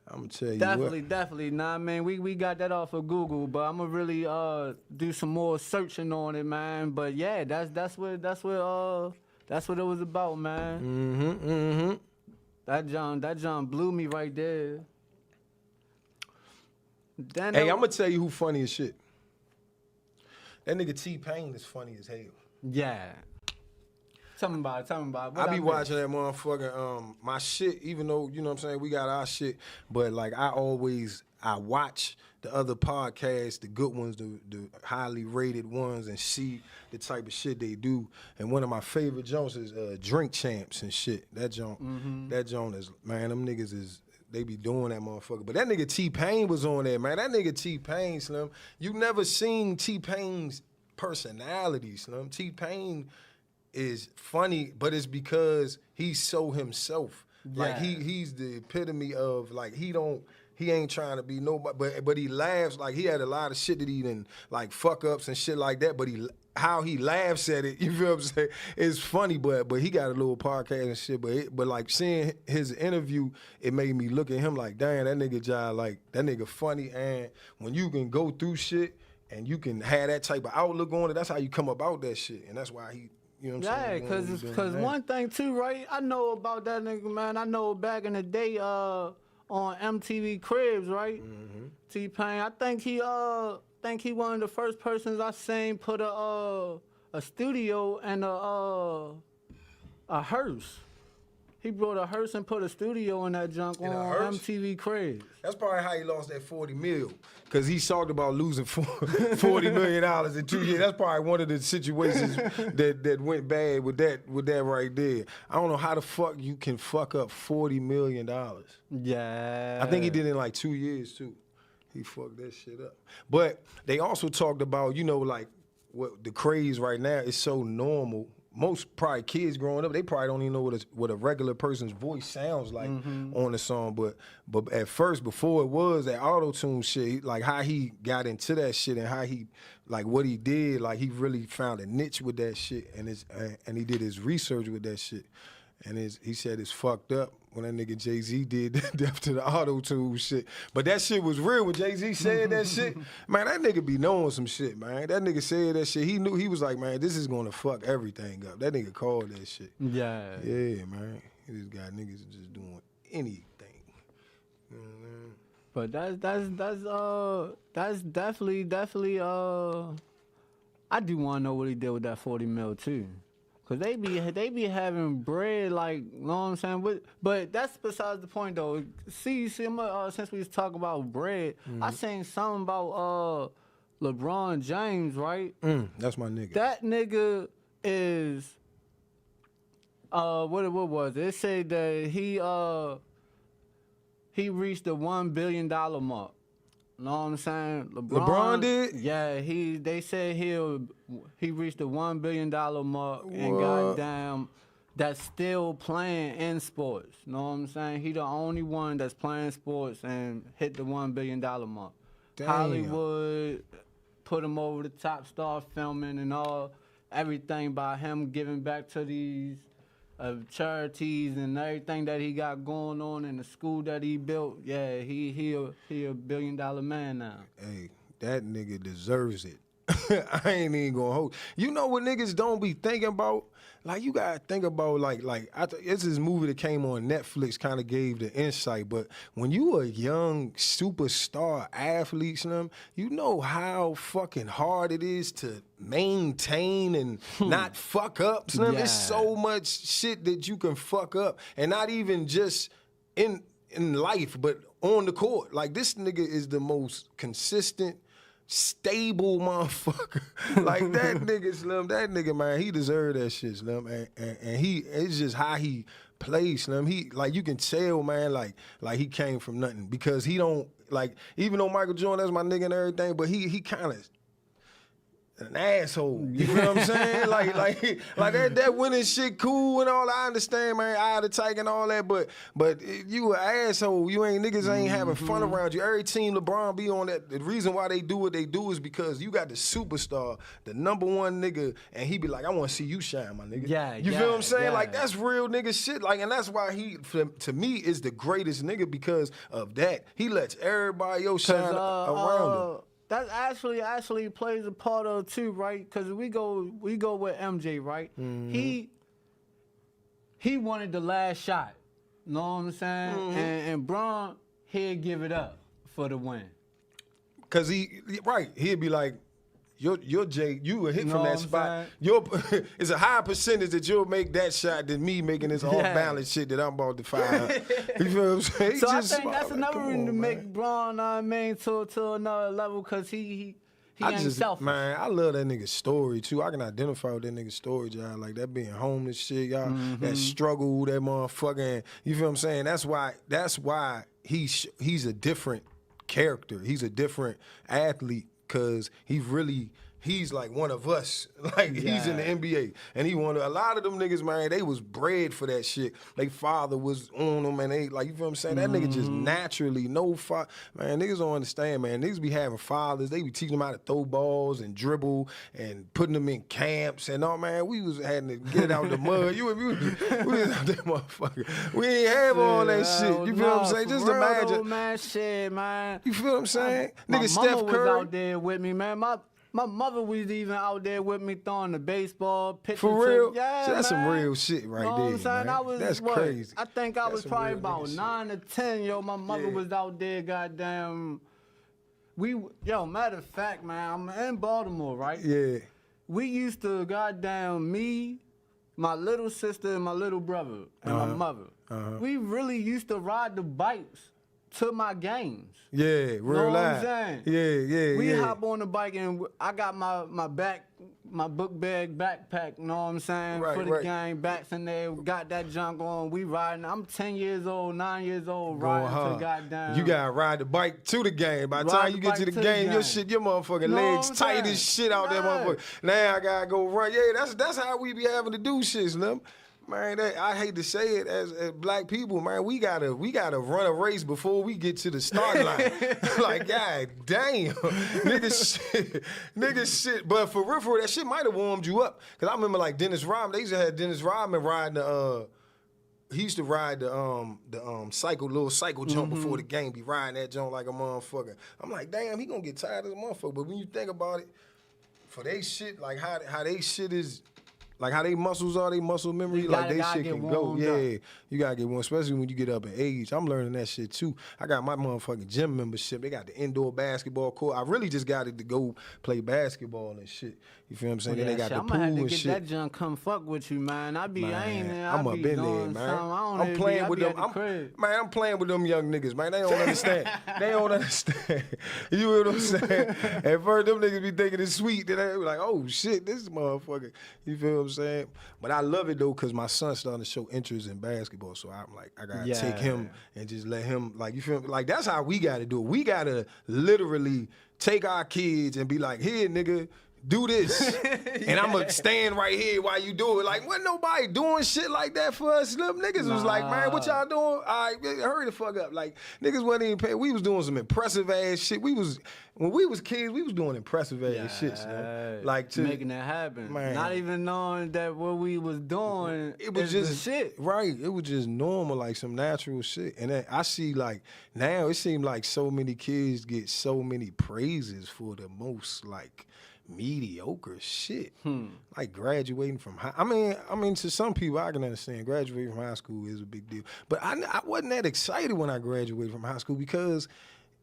I'm gonna tell you Definitely. Nah, man, we got that off of Google, but I'm gonna really do some more searching on it, man. But yeah, that's what it was about, man. That John blew me right there. Hey, I'm gonna tell you who funny as shit. That nigga T.H.E.M is funny as hell. Yeah. Tell me about it. I be watching that motherfucker, my shit, even though, you know what I'm saying, we got our shit, but like I watch the other podcasts, the good ones, the highly rated ones, and see the type of shit they do. And one of my favorite joints is Drink Champs and shit. That joint is, man, them niggas they be doing that motherfucker. But that nigga T.H.E.M was on there, man. That nigga T.H.E.M, Slim, you never seen T.H.E.M's personality, Slim. T.H.E.M is funny, but it's because he's so himself. Yeah. Like he's the epitome of like he ain't trying to be nobody, but he laughs. Like he had a lot of shit that he done like fuck ups and shit like that, but how he laughs at it, you feel what I'm saying? It's funny, but he got a little podcast and shit. But like seeing his interview, it made me look at him like, damn, that nigga John, like that nigga funny. And when you can go through shit and you can have that type of outlook on it, that's how you come about that shit, and that's why he. You know what I'm saying? Because one thing too, right? I know about that nigga, man. I know back in the day on MTV Cribs, right? T.H.E.M, I think he one of the first persons I seen put a studio and a hearse. He brought a hearse and put a studio in that junk on MTV Cribs. That's probably how he lost that $40 million, because he talked about losing $40 million in 2 years. That's probably one of the situations that went bad with that right there. I don't know how the fuck you can fuck up $40 million. Yeah. I think he did it in like 2 years too. He fucked that shit up. But they also talked about, you know, like what the craze right now is so normal. Most probably kids growing up, they probably don't even know what a regular person's voice sounds like on the song. But at first, before it was that auto-tune shit, like how he got into that shit and how he, like what he did, like he really found a niche with that shit, and he did his research with that shit. And he said it's fucked up when that nigga Jay-Z did Death to the Auto-Tune shit. But that shit was real when Jay-Z said that shit. Man, that nigga be knowing some shit, man. That nigga said that shit. He knew, he was like, man, this is gonna fuck everything up. That nigga called that shit. Yeah. Yeah, man. He just got niggas just doing anything. You know what I mean? But that's definitely I do want to know what he did with that 40 mil too. Cause they be having bread like, you know what I'm saying? But that's besides the point though. See, since we was talking about bread, I seen something about LeBron James, right? That's my nigga. That nigga is what was it? It said that he reached the $1 billion mark. Know what I'm saying? LeBron did? Yeah, they said he reached the $1 billion mark, and What? goddamn, that's still playing in sports. Know what I'm saying? He the only one that's playing sports and hit the $1 billion mark. Damn. Hollywood put him over the top, start filming and everything by him giving back to these charities and everything that he got going on in the school that he built. Yeah, he a $1 billion man now. Hey, that nigga deserves it. I ain't even gonna hold. You know what niggas don't be thinking about? Like, you gotta think about it's this movie that came on Netflix, kind of gave the insight. But when you a young superstar athlete, you know how fucking hard it is to maintain and not fuck up. Yeah. There's so much shit that you can fuck up, and not even just in life, but on the court. Like, this nigga is the most consistent, stable motherfucker. Like, that nigga, Slim, that nigga, man, he deserved that shit, Slim. And it's just how he plays, Slim. He, like, you can tell, man, like he came from nothing, because he don't, like, even though Michael Jordan, that's my nigga and everything, but he kind of an asshole. You feel what I'm saying? like that winning shit cool and all. I understand, man, eye of the tiger and all that, but you an asshole. You ain't, niggas ain't having fun around you. Every team LeBron be on that. The reason why they do what they do is because you got the superstar, the number one nigga, and he be like, I want to see you shine, my nigga. Yeah, you feel what I'm saying? yeah. Like, that's real nigga shit. Like, and that's why he, to me, is the greatest nigga, because of that. He lets everybody else shine around him. That actually plays a part of it too, right? Because we go with MJ, right? He wanted the last shot. Know what I'm saying? And Bron, he'd give it up for the win. Cause he'd be like, you're Jay, you would hit Know from that what spot. I'm It's a higher percentage that you'll make that shot than me making this off-balance shit that I'm about to fire. You feel what I'm saying? So I think that's another reason to make Bron, to another level, because he ain't selfish. Man, I love that nigga's story too. I can identify with that nigga's story, y'all. Like, that being homeless shit, y'all. That struggle, that motherfucking. You feel what I'm saying? That's why he's a different character. He's a different athlete, because he's like one of us. Like, he's in the NBA. And he wanted, a lot of them niggas, man, they was bred for that shit. They father was on them, and they, like, you feel what I'm saying? That nigga just naturally, man, niggas don't understand, man. Niggas be having fathers. They be teaching them how to throw balls and dribble and putting them in camps and all, man. We was having to get it out the mud. We was out there, motherfucker. We ain't have all that shit. You feel what I'm saying? Just imagine. Though, man, shit, man. You feel what I'm saying? My Nigga, mama Steph was Curry. out there with me, man. My mother was even out there with me throwing the baseball, pitching. For real? Yeah, So that's some man. real shit right Know what there, I'm saying? man. That's crazy. I think I That's was some probably real about nigga shit. 9 or 10, yo. My mother was out there, goddamn. Matter of fact, man, I'm in Baltimore, right? Yeah. We used to, goddamn, me, my little sister, and my little brother, and my mother. We really used to ride the bikes to my games. Yeah, real Know what I'm life. saying? Yeah. We hop on the bike, and I got my book bag backpack, know what I'm saying, Right, for the right. game, backs in there, got that junk on, we riding. I'm 10 years old, 9 years old, Going riding to hard. the goddamn. You gotta ride the bike to the game. By the Ride time the you get to bike the to the game, your game. your motherfucking Know legs what I'm tight saying? as shit out there, Right. motherfucker. Now I gotta go run. Yeah, that's how we be having to do shit, Slim. Man, I hate to say it, as black people, man, we gotta run a race before we get to the start line. Like, god damn, niggas shit. But for real, that shit might have warmed you up. Cause I remember, like, Dennis Rodman. They used to have Dennis Rodman riding the. He used to ride the little cycle jump before the game. Be riding that jump like a motherfucker. I'm like, damn, he gonna get tired as a motherfucker. But when you think about it, for they shit, like how they shit is. Like how they muscles are, they muscle memory, like they shit can go. Yeah, you gotta get one, especially when you get up in age. I'm learning that shit too. I got my motherfucking gym membership. They got the indoor basketball court. I really just got it to go play basketball and shit. You feel what I'm saying? Then they got the pool and shit. I'm gonna have to get that junk come fuck with you, man. I'm up in there, man. I'm playing with them. I'm playing with them young niggas, man. They don't understand. They don't understand. You know what I'm saying? At first, them niggas be thinking it's sweet. Then they be like, oh shit, this motherfucker. You feel what I'm saying? But I love it though, cause my son's starting to show interest in basketball. So I'm like, I gotta take him and just let him, like, you feel me? Like that's how we gotta do it. We gotta literally take our kids and be like, here, nigga, do this. And I'm going to stand right here while you do it. Like, wasn't nobody doing shit like that for us. Them niggas was like, man, what y'all doing? All right, hurry the fuck up. Like, niggas wasn't even paying. We was doing some impressive ass shit. When we was kids, we was doing impressive ass shit, you know? Like, making that happen. Man. Not even knowing that what we was doing, it was just shit. Right. It was just normal, like some natural shit. And then I see, like, now it seems like so many kids get so many praises for the most, like, mediocre shit. Like graduating from high. I mean, to some people I can understand graduating from high school is a big deal. But I wasn't that excited when I graduated from high school because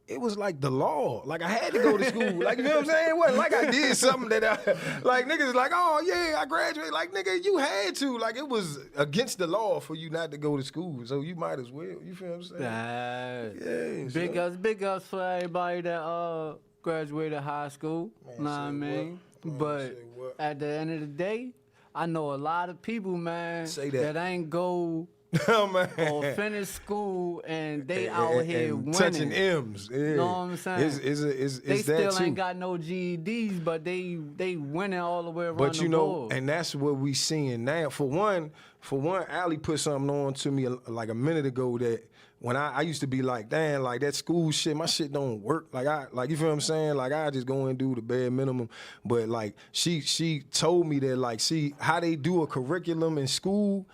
it was like the law. Like I had to go to school. Like, you know what I'm saying? It wasn't like I did something that like niggas like, oh yeah, I graduated. Like, nigga, you had to. Like, it was against the law for you not to go to school. So you might as well. You feel what I'm saying? Yeah. Big ups for everybody that graduated high school, know what I mean? But at the end of the day, I know a lot of people, man, that ain't go or finish school and they out here winning. Touching M's. Yeah. Know what I'm saying? They still ain't got no GEDs, but they winning all the way around the board. But you know, and that's what we seeing now. For one, Ali put something on to me like a minute ago that when I used to be like, damn, like that school shit, my shit don't work. Like you feel what I'm saying? Like I just go and do the bare minimum. But like she told me that like, see how they do a curriculum in school,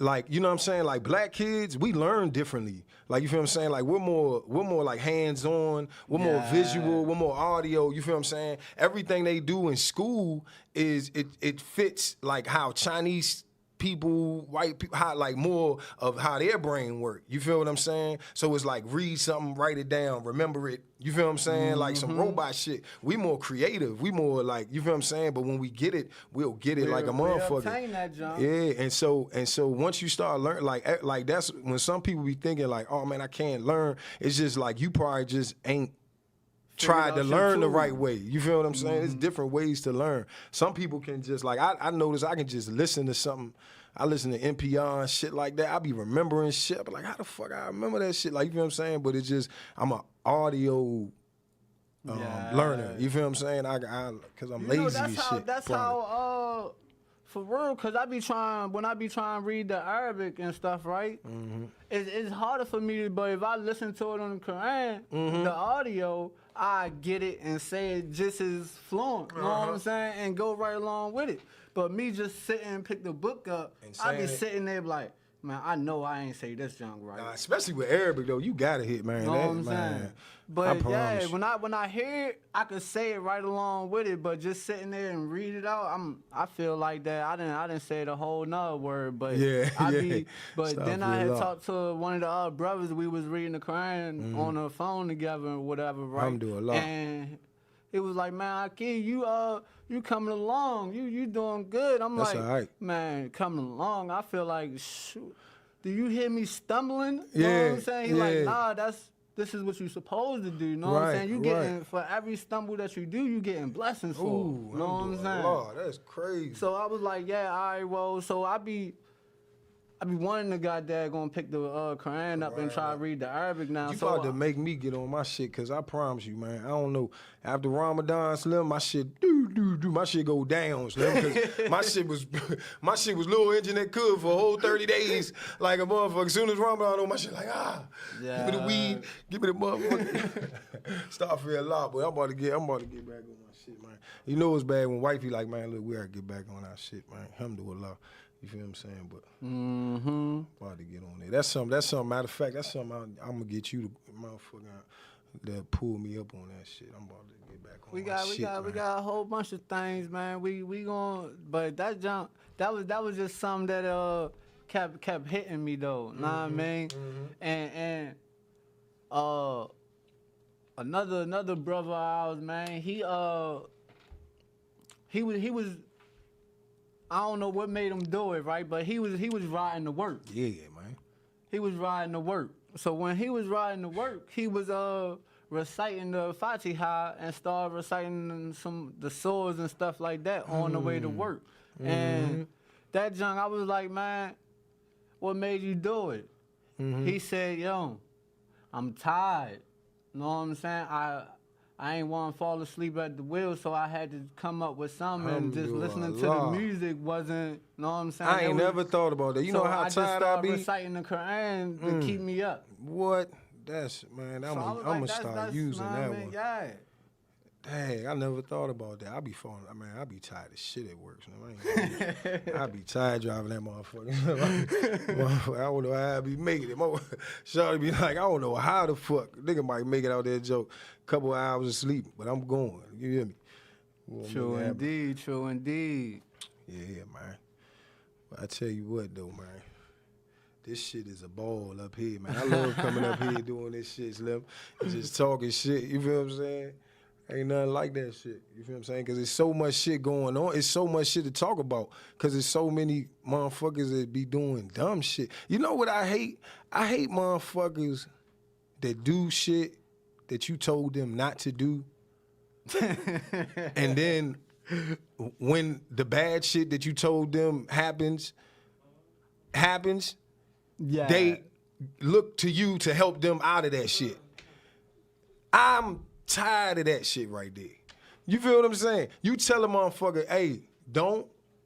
like, you know what I'm saying? Like black kids, we learn differently. Like, you feel what I'm saying? Like we're more like hands-on, we're more visual, we're more audio, you feel what I'm saying? Everything they do in school is it fits like how Chinese people, white people, how like more of how their brain work. You feel what I'm saying? So it's like read something, write it down, remember it. You feel what I'm saying? Like some robot shit. We more creative. We more like, you feel what I'm saying? But when we get it, we'll get it like a motherfucker. That jump. Yeah, and so once you start learning, like that's when some people be thinking like, oh man, I can't learn. It's just like you probably just ain't tried to learn the right way. You feel what I'm saying? There's different ways to learn. Some people can just like, I notice I can just listen to something. I listen to NPR and shit like that. I be remembering shit. But like, how the fuck I remember that shit? Like, you feel what I'm saying? But it's just, I'm an audio learner. You feel what I'm saying? Cause I'm lazy as shit. That's how, for real, cause when I be trying to read the Arabic and stuff, right? It's harder for me, but if I listen to it on the Quran, the audio, I get it and say it just as fluent, you know what I'm saying? And go right along with it. But me just sitting and pick the book up, I be sitting there like, man, I know I ain't say this junk right. Especially with Arabic though, you gotta hit, man. Know what I'm saying? But yeah, when I hear it, I could say it right along with it. But just sitting there and read it out, I feel like that. I didn't say the whole nother word, but then I had talked to one of the other brothers. We was reading the Quran on the phone together or whatever, right? Alhamdulillah. And it was like, man, Aki, you coming along, you doing good. I'm That's like, all right. man, coming along. I feel like, shoot, do you hear me stumbling? You know what I'm saying? He's like, nah, this is what you're supposed to do. You know what I'm saying? You getting for every stumble that you do, you getting blessings for. You know what I'm saying? Lord, that's crazy. So I was like, yeah, all right, well, so I be wanting the goddamn gonna pick the Quran up and try to read the Arabic now. You about to make me get on my shit, cause I promise you, man, I don't know. After Ramadan, Slim, my shit my shit go down, Slim, cause my shit was little engine that could for a whole 30 days, like a motherfucker. As soon as Ramadan, my shit like, give me the weed, give me the motherfucker. Start feeling a lot, but I'm about to get back on my shit, man. You know it's bad when wifey like, man, look, we gotta get back on our shit, man. Alhamdulillah. You feel what I'm saying? But about to get on there. That's something. Matter of fact, that's something I'm gonna get you to motherfucker that pulled me up on that shit. I'm about to get back on We my got shit, we man. got a whole bunch of things, man. We gon' but that jump that was just something that kept hitting me though. Know what I mean? And another brother of ours, man, he was I don't know what made him do it, right? But he was riding to work. Yeah, man. He was riding to work. So when he was riding to work, he was reciting the Fatiha and started reciting the surahs and stuff like that on the way to work. And that junk, I was like, man, what made you do it? He said, yo, I'm tired. You know what I'm saying? I ain't want to fall asleep at the wheel, so I had to come up with something. And just listening to the music wasn't, you know what I'm saying? I ain't never thought about that. You know how I just tired I be? reciting the Quran to keep me up. What? That's, man, I'm So I was going like, to start using nah, that man, one. Yeah. Dang, I never thought about that. I be falling. I mean, I be tired as shit at work. So I be tired driving that motherfucker. I don't know how I be making it. Shawty be like, I don't know how the fuck. Nigga might make it out there, joke. Couple of hours of sleep, but I'm going. You hear me? True indeed. Yeah, man. But I tell you what, though, man. This shit is a ball up here, man. I love coming up here doing this shit, Slim. And just talking shit. You feel what I'm saying? Ain't nothing like that shit. You feel what I'm saying? Because there's so much shit going on. It's so much shit to talk about. Because there's so many motherfuckers that be doing dumb shit. You know what I hate? I hate motherfuckers that do shit that you told them not to do. And then when the bad shit that you told them happens, Yeah. they look to you to help them out of that shit. I'm tired of that shit right there. You feel what I'm saying? You tell a motherfucker, hey, don't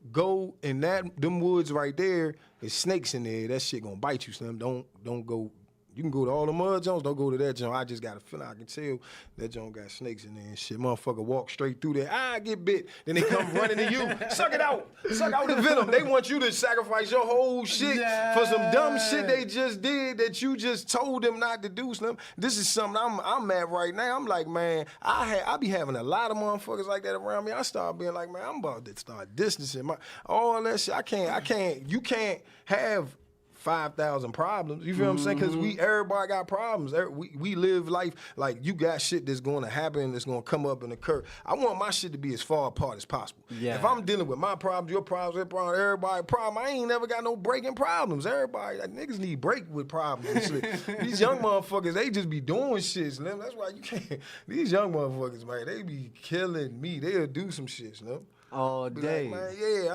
go in them woods right there. There's snakes in there. That shit gonna bite you, Slim. Don't go. You can go to all the mud zones. Don't go to that joint. I just got a feeling. I can tell that joint got snakes in there and shit. Motherfucker walk straight through there. I get bit. Then they come running to you. Suck it out. Suck out the venom. They want you to sacrifice your whole shit for some dumb shit they just did that you just told them not to do, Slim. This is something I'm at right now. I'm like, man, I be having a lot of motherfuckers like that around me. I start being like, man, I'm about to start distancing all that shit. You can't have 5,000 problems. You feel what I'm saying? Because everybody got problems. We live life like you got shit that's going to happen, that's going to come up and occur. I want my shit to be as far apart as possible. Yeah. If I'm dealing with my problems, your problems, their problems, everybody's problem, I ain't never got no breaking problems. Everybody, like, niggas need break with problems and shit. These young motherfuckers, they just be doing shit, Slim. That's why you can't. These young motherfuckers, man, they be killing me. They'll do some shit, Slim. All day. Like, man, yeah,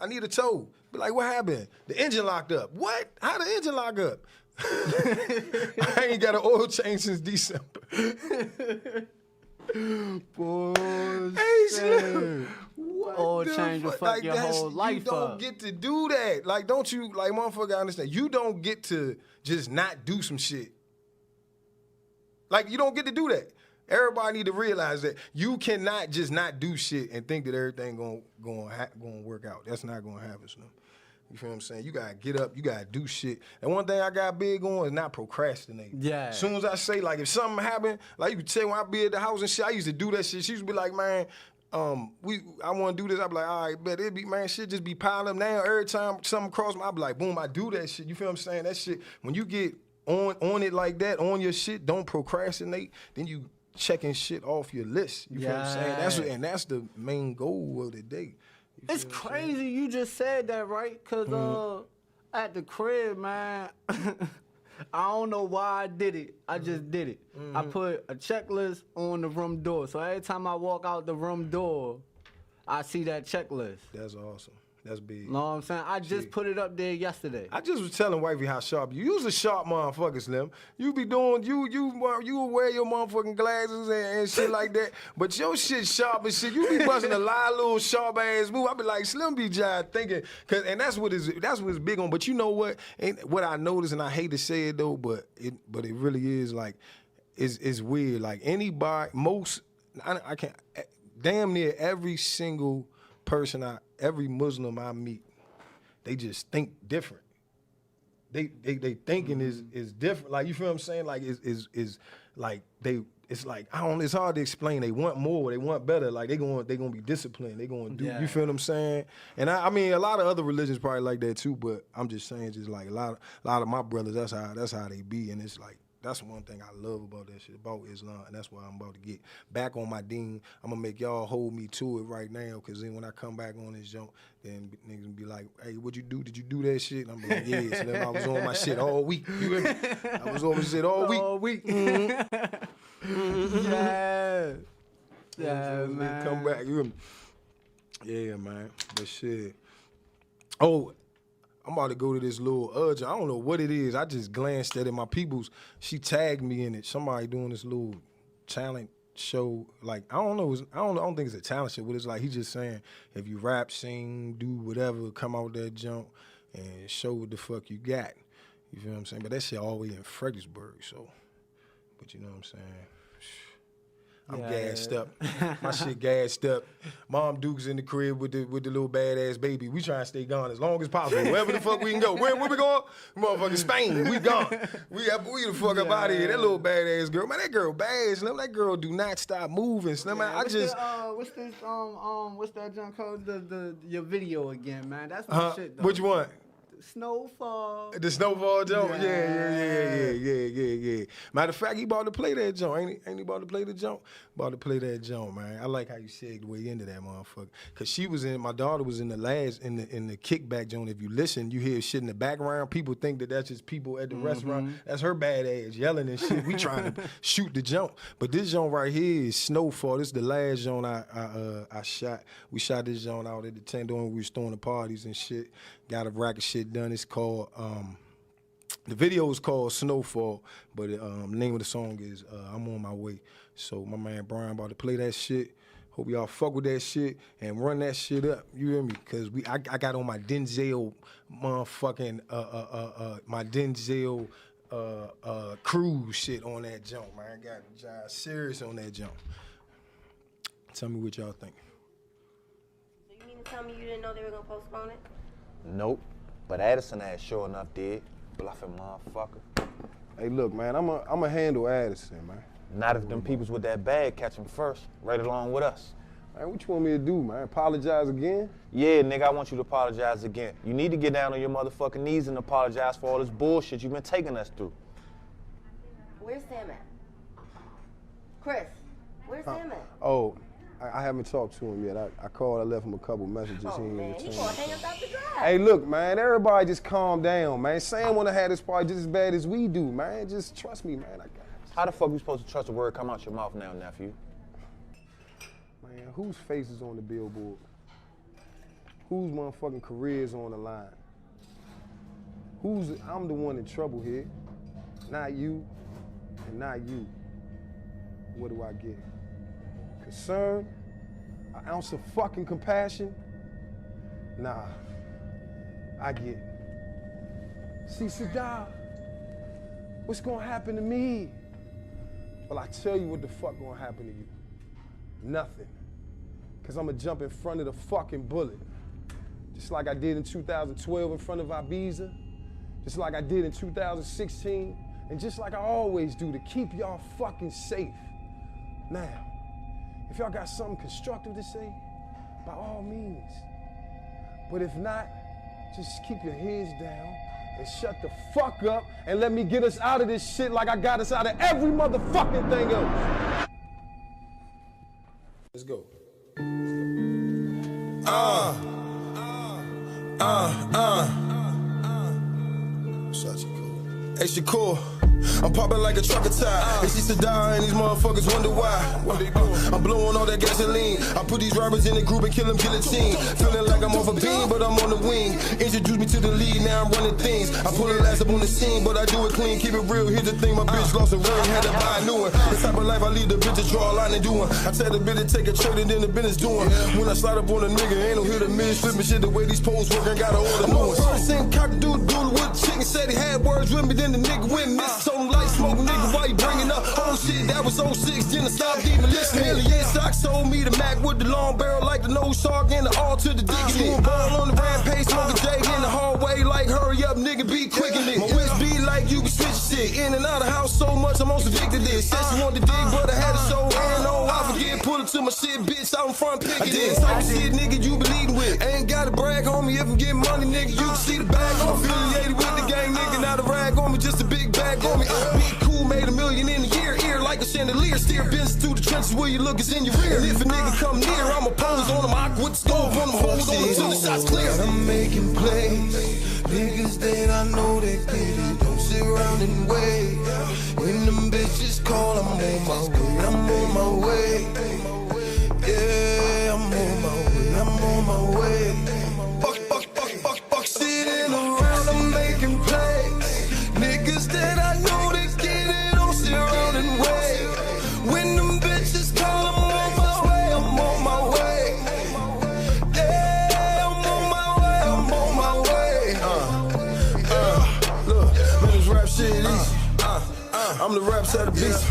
I need a tow. Be like, what happened? The engine locked up. What? How the engine lock up? I ain't got an oil change since December. Boy, Hey, Slim. What oil the change will fuck? fuck your whole life You don't up. get to do that. Like, don't you, like, motherfucker, understand. You don't get to just not do some shit. Like, you don't get to do that. Everybody need to realize that you cannot just not do shit and think that everything gonna work out. That's not gonna happen, Slim. You feel what I'm saying? You gotta get up, you gotta do shit. And one thing I got big on is not procrastinate. Yeah. As soon as I say, like, if something happened, like you can tell when I be at the house and shit, I used to do that shit. She used to be like, man, I want to do this. I be like, all right, bet it be, man, shit just be piling up now. Every time something cross me, I be like, boom, I do that shit. You feel what I'm saying? That shit, when you get on it like that, on your shit, don't procrastinate, then you checking shit off your list. You feel what I'm saying? That's the main goal of the day. It's crazy you just said that, right? Because at the crib, man, I don't know why I did it. I just did it. I put a checklist on the room door. So every time I walk out the room door, I see that checklist. That's awesome. That's big. Know what I'm saying? I just put it up there yesterday. I just was telling wifey how sharp you. You's a sharp motherfucker, Slim. You be doing, you wear your motherfucking glasses and shit like that. But your shit sharp and shit. You be busting a lot of little sharp ass move. I be like, Slim be just thinking, and that's what it's big on. But you know what? What I noticed, and I hate to say it though, but it really is like, it's weird. Like anybody, I can't, damn near every single person every Muslim I meet, they just think different. they thinking is different. Like, you feel what I'm saying? Like, is like it's like, it's hard to explain. They want more, they want better. Like, they gonna be disciplined. They gonna do, you feel what I'm saying? And I mean, a lot of other religions probably like that too, but I'm just saying, just like a lot of my brothers, that's how they be. And it's like, that's one thing I love about that shit, about Islam, and that's why I'm about to get back on my deen. I'm gonna make y'all hold me to it right now, because then when I come back on this jump, then niggas gonna be like, hey, what'd you do? Did you do that shit? And I'm like, yeah. So then I was on my shit all week. You hear me? I was on my shit all week. All week. Yeah, man. Come back. You hear me? Yeah, man. But shit. Oh, I'm about to go to this little urge. I don't know what it is. I just glanced at it. My peoples, she tagged me in it. Somebody doing this little talent show. Like, I don't think it's a talent show, but it's like, he just saying, if you rap, sing, do whatever, come out that jump and show what the fuck you got. You feel what I'm saying? But that shit all the way in Fredericksburg, so. But you know what I'm saying? I'm gassed up. My shit gassed up. Mom Duke's in the crib with the little badass baby. We trying to stay gone as long as possible. Wherever the fuck we can go. Where we going? Motherfucking Spain. We gone. We the fuck up out of here. That little badass girl. Man, that girl bad. Slim. That girl do not stop moving. Slim. Man, what's that junk called? Your video again, man. That's my shit though. Which one? Snowfall. The Snowfall jump? Yeah. Matter of fact, he about to play that jump. Ain't he about to play the jump? About to play that jump, man. I like how you segued way into that motherfucker. Cause my daughter was in the kickback joint. If you listen, you hear shit in the background. People think that that's just people at the restaurant. That's her bad ass yelling and shit. We trying to shoot the jump. But this jump right here is Snowfall. This is the last jump I shot. We shot this jump out at the tent when we was throwing the parties and shit. Got a rack of shit done. It's called, the video is called Snowfall, but the name of the song is I'm On My Way. So my man Brian about to play that shit. Hope y'all fuck with that shit and run that shit up. You hear me? Cause I got on my Denzel motherfucking my Denzel cruise shit on that jump, man. I got John serious on that jump. Tell me what y'all think. So you mean to tell me you didn't know they were gonna postpone it? Nope, but Addison ass sure enough did. Bluffing motherfucker. Hey, look, man, I'ma handle Addison, man. Not if them peoples with that bag catch him first, right along with us. Man, what you want me to do, man? Apologize again? Yeah, nigga, I want you to apologize again. You need to get down on your motherfucking knees and apologize for all this bullshit you've been taking us through. Where's Sam at? Chris, where's Sam at? Oh, I haven't talked to him yet. I called, I left him a couple messages. Oh, man, he gonna hang us out the drive. Hey, look, man, everybody just calm down, man. Sam wanna have this party just as bad as we do, man. Just trust me, man. How the fuck you supposed to trust a word come out your mouth now, nephew? Man, whose face is on the billboard? Whose motherfucking career is on the line? I'm the one in trouble here, not you, and not you. What do I get? Concern? An ounce of fucking compassion? Nah, I get it. See, Saddam, what's gonna happen to me? Well, I tell you what the fuck gonna happen to you. Nothing. Cause I'ma jump in front of the fucking bullet. Just like I did in 2012 in front of Ibiza. Just like I did in 2016. And just like I always do to keep y'all fucking safe. Now, if y'all got something constructive to say, by all means. But if not, just keep your heads down and shut the fuck up and let me get us out of this shit like I got us out of every motherfucking thing else. Let's go. Such a cool. Hey, Shakur. I'm popping like a trucker tire. They see to die and these motherfuckers wonder why. I'm blowing all that gasoline. I put these robbers in the group and kill them guillotine. Feeling like I'm off a beam, but I'm on the wing. Introduce me to the lead, now I'm running things. I pull the last up on the scene, but I do it clean. Keep it real, here's the thing, my bitch lost a ring, had to buy a new one. The type of life I lead the bitch to draw a line and doing. I tell the bitch to take a trade and then the business doing. When I slide up on a nigga, ain't no hit or miss. Flipping shit the way these poles work, I gotta order new ones. Same cock-a-doodle-doodle with the chicken, said he had words with me, then the nigga went miss. So light smoking nigga, why you bringing up old shit? That was 06, then I stopped even listening. Alien socks told me the Mac with the long barrel like the nose shark and the all to the diggity. Doing ball on the rampage, smoking J in the hallway like her hurry up, nigga, be quick in this. My wrist be like you can switch shit. In and out of house so much, I'm almost addicted to this. Said she wanted to dig, but I had to show her. No, I forget, pull it to my shit, bitch, out in front, pick it in. Type of shit, nigga, you be leading with. Ain't gotta brag on me if I'm getting money, nigga, you can see the bag on me. Affiliated with the gang, nigga, not a rag on me, just a big bag on me. Be cool, made $1 million in a year, ear like a chandelier. Steer business through the trenches where you look is in your rear. And if a nigga come near, I'ma pose on him, I with the scope on him, hold on him till the shots clear. I'm making plays, niggas that I know that get it, don't sit around and wait. When them bitches call, I'm on my way, I'm on my way. Yeah, I'm on my way, I'm on my way. Fuck, sitting around, I'm making plays. Niggas that I know that get it, don't sit around and wait. When them bitches call, I'm on my way, I'm on my way. Yeah, I'm on my way, I'm on my way. Look, man, this rap shit easy. I'm the rap side of the beast.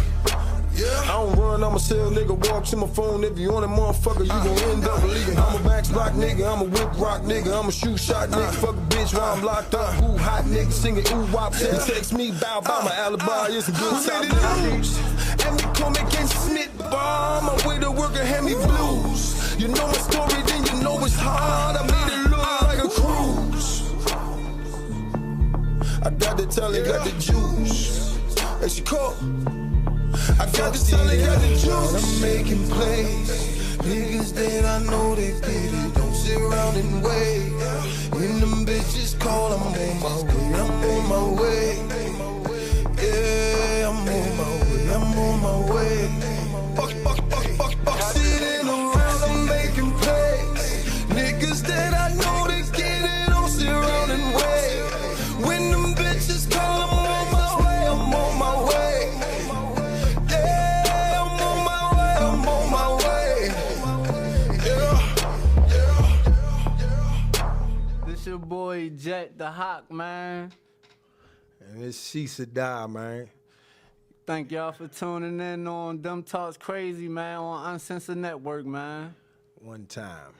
I don't run, I'ma sell, nigga, walk to my phone. If you on that motherfucker, you gon' end up leaving. I'm a backspot nigga, I'm a whip rock nigga, I'm a shoot shot nigga. Fuck a bitch while I'm locked up. Ooh, hot nigga singing ooh wop. Text me, bow, my alibi is some good top niggas. And me come against Smith bomb. I'm with a worker, hand me blues. You know my story, then you know it's hard. I made it look like a cruise. I got the talent, got the juice. And she called. I got the talent, got the juice. I'm making plays. Niggas that I know that get it, don't sit around and wait. When them bitches call, I'm on my way, I'm on my way. Yeah, I'm on my way, I'm on my way. Fuck, sitting around, I'm making plays. Niggas that I know that get it, don't sit around and wait. When them bitches call, I'm on my way, I'm on my way. Yeah, I'm on my way, I'm on my way. This your boy Jet the Hawk, man. And it's Cease or Die, man. Thank y'all for tuning in on Them Talks Crazy, man, on Uncensored Network, man. One time.